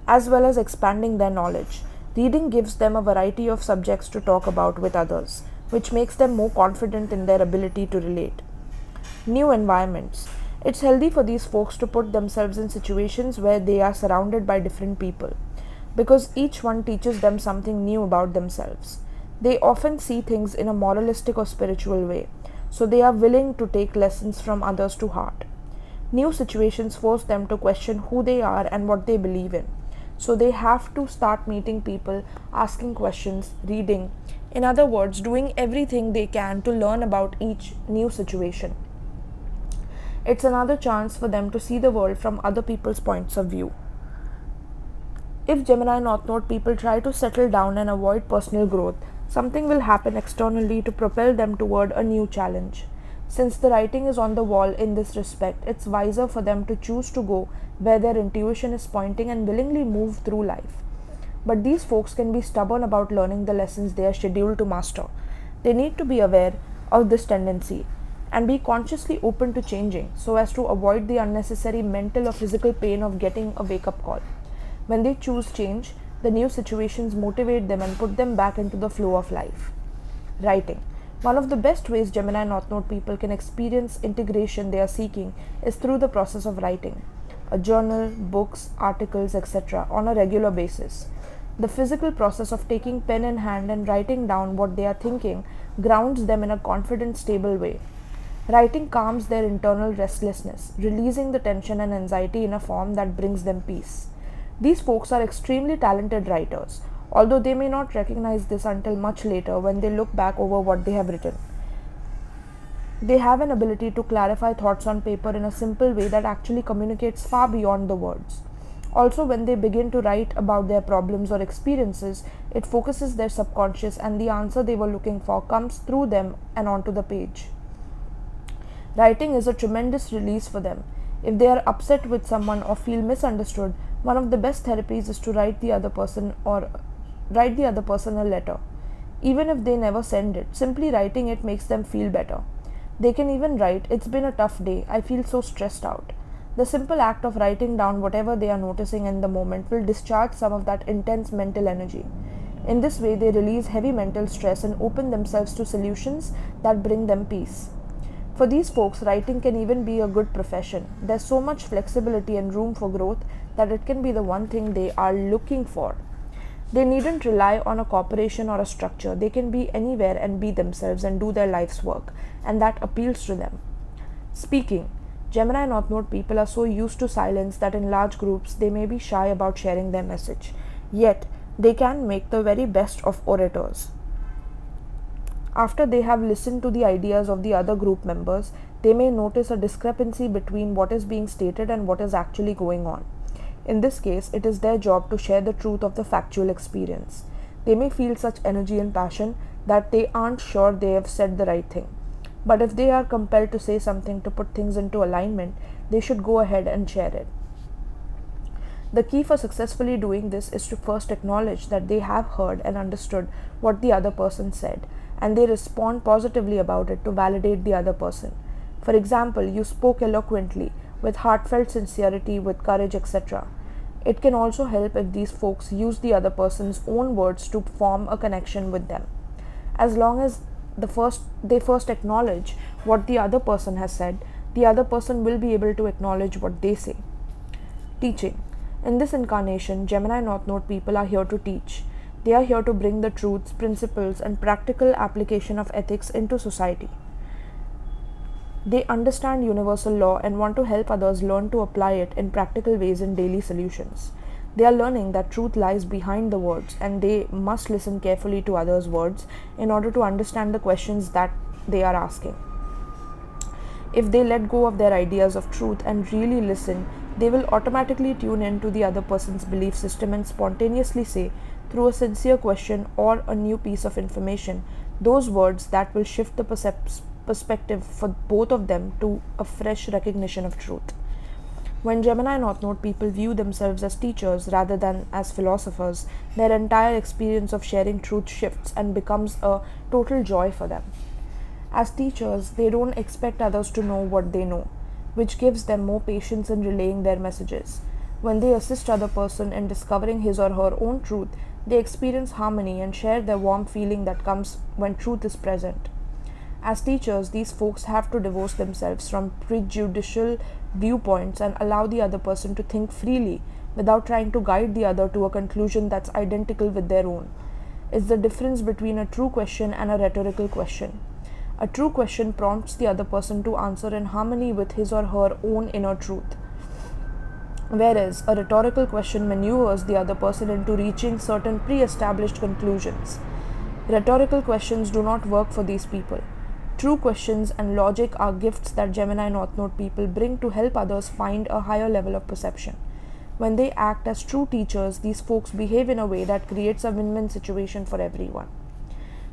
As well as expanding their knowledge, reading gives them a variety of subjects to talk about with others, which makes them more confident in their ability to relate. New environments. It's healthy for these folks to put themselves in situations where they are surrounded by different people, because each one teaches them something new about themselves. They often see things in a moralistic or spiritual way, so they are willing to take lessons from others to heart. New situations force them to question who they are and what they believe in. So they have to start meeting people, asking questions, reading. In other words, doing everything they can to learn about each new situation. It's another chance for them to see the world from other people's points of view. If Gemini North Node people try to settle down and avoid personal growth, something will happen externally to propel them toward a new challenge. Since the writing is on the wall in this respect, it's wiser for them to choose to go where their intuition is pointing and willingly move through life. But these folks can be stubborn about learning the lessons they are scheduled to master. They need to be aware of this tendency and be consciously open to changing so as to avoid the unnecessary mental or physical pain of getting a wake up call. When they choose change, the new situations motivate them and put them back into the flow of life. Writing. One of the best ways Gemini North Node people can experience integration they are seeking is through the process of writing. A journal, books, articles, etc. on a regular basis. The physical process of taking pen in hand and writing down what they are thinking grounds them in a confident, stable way. Writing calms their internal restlessness, releasing the tension and anxiety in a form that brings them peace. These folks are extremely talented writers, although they may not recognize this until much later when they look back over what they have written. They have an ability to clarify thoughts on paper in a simple way that actually communicates far beyond the words. Also, when they begin to write about their problems or experiences, it focuses their subconscious and the answer they were looking for comes through them and onto the page. Writing is a tremendous release for them. If they are upset with someone or feel misunderstood, one of the best therapies is to write the other person a letter. Even if they never send it, simply writing it makes them feel better. They can even write, "It's been a tough day, I feel so stressed out." The simple act of writing down whatever they are noticing in the moment will discharge some of that intense mental energy. In this way, they release heavy mental stress and open themselves to solutions that bring them peace. For these folks, writing can even be a good profession. There's so much flexibility and room for growth that it can be the one thing they are looking for. They needn't rely on a corporation or a structure. They can be anywhere and be themselves and do their life's work, and that appeals to them. Speaking. Gemini North Node people are so used to silence that in large groups they may be shy about sharing their message. Yet, they can make the very best of orators. After they have listened to the ideas of the other group members, they may notice a discrepancy between what is being stated and what is actually going on. In this case, it is their job to share the truth of the factual experience. They may feel such energy and passion that they aren't sure they have said the right thing. But if they are compelled to say something to put things into alignment, they should go ahead and share it. The key for successfully doing this is to first acknowledge that they have heard and understood what the other person said, and they respond positively about it to validate the other person. For example, you spoke eloquently, with heartfelt sincerity, with courage, etc. It can also help if these folks use the other person's own words to form a connection with them. As long as they first acknowledge what the other person has said, the other person will be able to acknowledge what they say. Teaching. In this incarnation, Gemini North Node people are here to teach. They are here to bring the truths, principles, and practical application of ethics into society. They understand universal law and want to help others learn to apply it in practical ways in daily solutions. They are learning that truth lies behind the words, and they must listen carefully to others' words in order to understand the questions that they are asking. If they let go of their ideas of truth and really listen, they will automatically tune in to the other person's belief system and spontaneously say, through a sincere question or a new piece of information, those words that will shift the perspective for both of them to a fresh recognition of truth. When Gemini North Node people view themselves as teachers rather than as philosophers, their entire experience of sharing truth shifts and becomes a total joy for them. As teachers, they don't expect others to know what they know, which gives them more patience in relaying their messages. When they assist other person in discovering his or her own truth, they experience harmony and share the warm feeling that comes when truth is present. As teachers, these folks have to divorce themselves from prejudicial viewpoints and allow the other person to think freely without trying to guide the other to a conclusion that's identical with their own. It's the difference between a true question and a rhetorical question. A true question prompts the other person to answer in harmony with his or her own inner truth, whereas a rhetorical question maneuvers the other person into reaching certain pre-established conclusions. Rhetorical questions do not work for these people. True questions and logic are gifts that Gemini North Node people bring to help others find a higher level of perception. When they act as true teachers, these folks behave in a way that creates a win-win situation for everyone.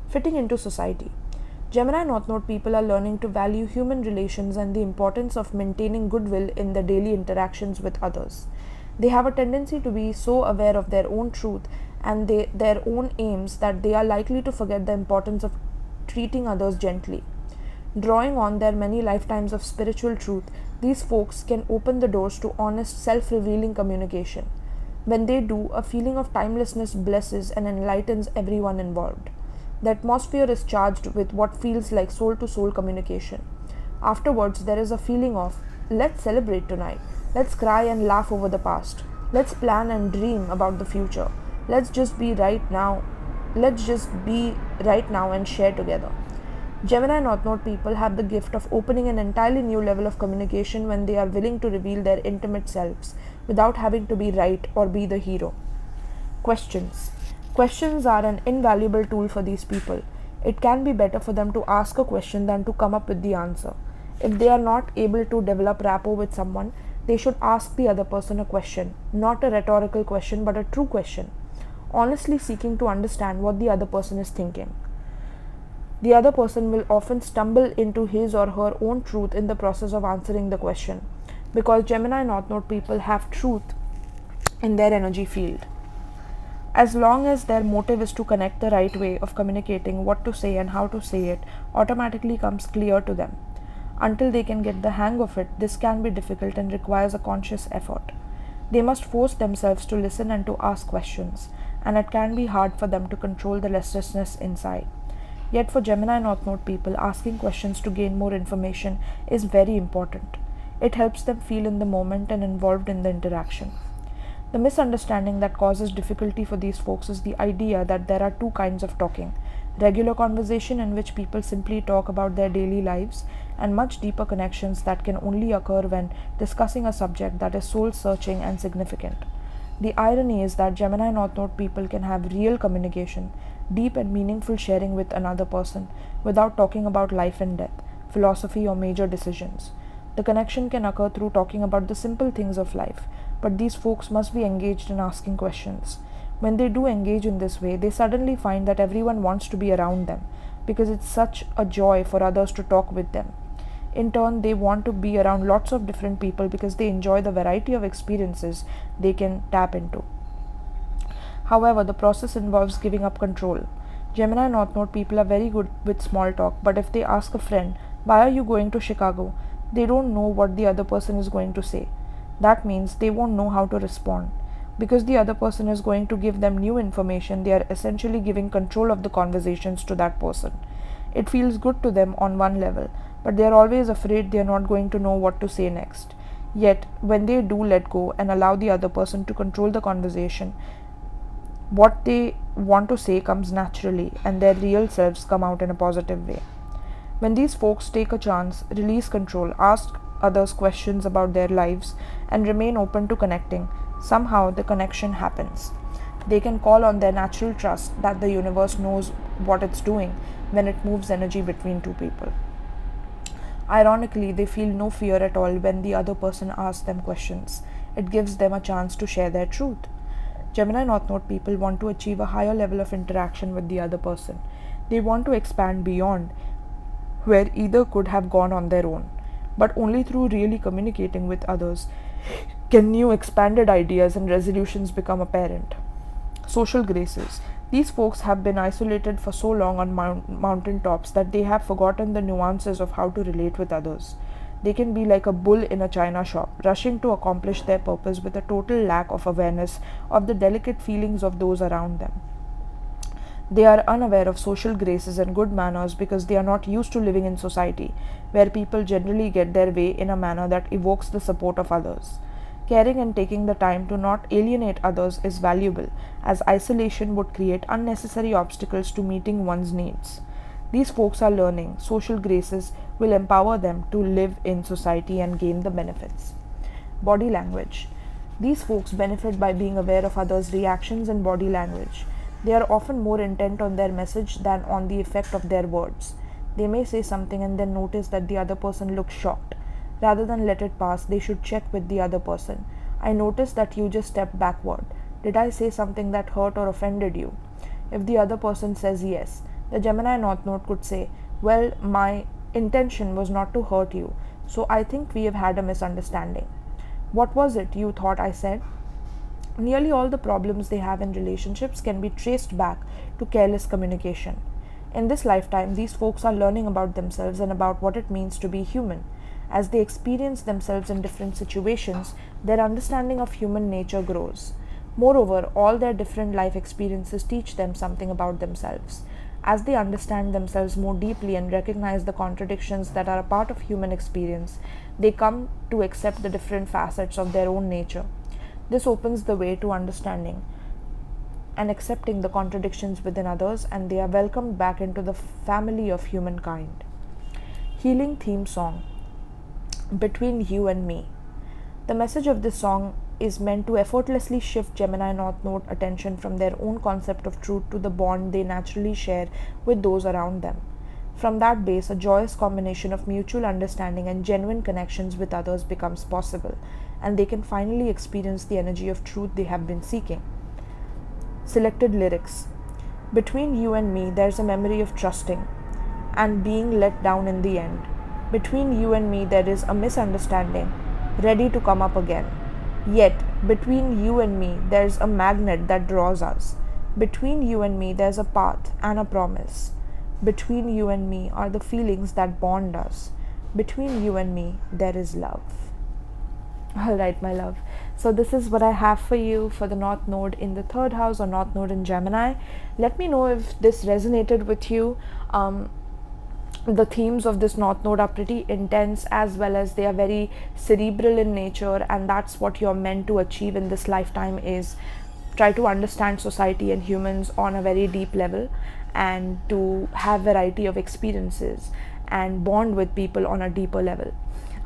Fitting into society. Gemini North Node people are learning to value human relations and the importance of maintaining goodwill in their daily interactions with others. They have a tendency to be so aware of their own truth and their own aims that they are likely to forget the importance of treating others gently. Drawing on their many lifetimes of spiritual truth, these folks can open the doors to honest, self-revealing communication. When they do, a feeling of timelessness blesses and enlightens everyone involved. The atmosphere is charged with what feels like soul to soul communication. Afterwards, there is a feeling of, let's celebrate tonight, let's cry and laugh over the past, let's plan and dream about the future, let's just be right now, let's just be right now and share together. Gemini North Node people have the gift of opening an entirely new level of communication when they are willing to reveal their intimate selves without having to be right or be the hero. Questions. Questions are an invaluable tool for these people. It can be better for them to ask a question than to come up with the answer. If they are not able to develop rapport with someone, they should ask the other person a question, not a rhetorical question but a true question, honestly seeking to understand what the other person is thinking. The other person will often stumble into his or her own truth in the process of answering the question, because Gemini North Node people have truth in their energy field. As long as their motive is to connect, the right way of communicating, what to say and how to say it automatically comes clear to them. Until they can get the hang of it, this can be difficult and requires a conscious effort. They must force themselves to listen and to ask questions, and it can be hard for them to control the restlessness inside. Yet for Gemini North Node people, asking questions to gain more information is very important. It helps them feel in the moment and involved in the interaction. The misunderstanding that causes difficulty for these folks is the idea that there are two kinds of talking: regular conversation, in which people simply talk about their daily lives, and much deeper connections that can only occur when discussing a subject that is soul searching and significant. The irony is that Gemini North Node people can have real communication, deep and meaningful sharing with another person, without talking about life and death, philosophy, or major decisions. The connection can occur through talking about the simple things of life, but these folks must be engaged in asking questions. When they do engage in this way, they suddenly find that everyone wants to be around them, because it's such a joy for others to talk with them. In turn, they want to be around lots of different people because they enjoy the variety of experiences they can tap into. However, the process involves giving up control. Gemini North Node people are very good with small talk, but if they ask a friend, "Why are you going to Chicago?" they don't know what the other person is going to say. That means they won't know how to respond. Because the other person is going to give them new information, they are essentially giving control of the conversations to that person. It feels good to them on one level, but they are always afraid they are not going to know what to say next. Yet, when they do let go and allow the other person to control the conversation, what they want to say comes naturally and their real selves come out in a positive way. When these folks take a chance, release control, ask others questions about their lives, and remain open to connecting, somehow the connection happens. They can call on their natural trust that the universe knows what it's doing when it moves energy between two people. Ironically, they feel no fear at all when the other person asks them questions. It gives them a chance to share their truth. Gemini North Node people want to achieve a higher level of interaction with the other person. They want to expand beyond where either could have gone on their own. But only through really communicating with others can new expanded ideas and resolutions become apparent. Social graces. These folks have been isolated for so long on mountain tops that they have forgotten the nuances of how to relate with others. They can be like a bull in a china shop, rushing to accomplish their purpose with a total lack of awareness of the delicate feelings of those around them. They are unaware of social graces and good manners because they are not used to living in society, where people generally get their way in a manner that evokes the support of others. Caring and taking the time to not alienate others is valuable, as isolation would create unnecessary obstacles to meeting one's needs. These folks are learning social graces will empower them to live in society and gain the benefits. Body language. These folks benefit by being aware of others' reactions and body language. They are often more intent on their message than on the effect of their words. They may say something and then notice that the other person looks shocked. Rather than let it pass, they should check with the other person. "I noticed that you just stepped backward. Did I say something that hurt or offended you?" If the other person says yes, the Gemini North Node could say, "Well, my intention was not to hurt you, so I think we have had a misunderstanding. What was it you thought I said?" Nearly all the problems they have in relationships can be traced back to careless communication. In this lifetime, these folks are learning about themselves and about what it means to be human. As they experience themselves in different situations, their understanding of human nature grows. Moreover, all their different life experiences teach them something about themselves. As they understand themselves more deeply and recognize the contradictions that are a part of human experience, they come to accept the different facets of their own nature. This opens the way to understanding and accepting the contradictions within others, and they are welcomed back into the family of humankind. Healing theme song, Between You and Me. The message of this song is meant to effortlessly shift Gemini North Node attention from their own concept of truth to the bond they naturally share with those around them. From that base, a joyous combination of mutual understanding and genuine connections with others becomes possible, and they can finally experience the energy of truth they have been seeking. Selected lyrics. Between you and me, there's a memory of trusting and being let down in the end. Between you and me, there is a misunderstanding, ready to come up again. Yet, between you and me, there's a magnet that draws us. Between you and me, there's a path and a promise. Between you and me are the feelings that bond us. Between you and me, there is love. Alright, my love. So, this is what I have for you for the North Node in the third house or North Node in Gemini. Let me know if this resonated with you. The themes of this North Node are pretty intense, as well as they are very cerebral in nature, and that's what you're meant to achieve in this lifetime, is try to understand society and humans on a very deep level, and to have variety of experiences and bond with people on a deeper level.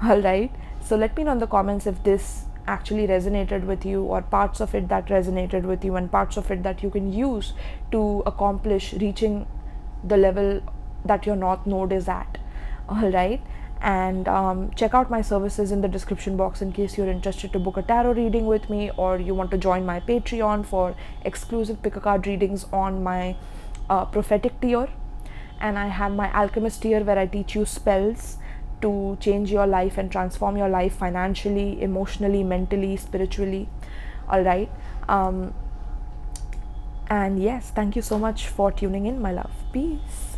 All right, so let me know in the comments if this actually resonated with you, or parts of it that resonated with you, and parts of it that you can use to accomplish reaching the level that your North Node is at. All right, and check out my services in the description box in case you're interested to book a tarot reading with me, or you want to join my Patreon for exclusive pick a card readings on my prophetic tier. And I have my alchemist tier, where I teach you spells to change your life and transform your life financially, emotionally, mentally, spiritually. All right, and yes, thank you so much for tuning in, my love. Peace.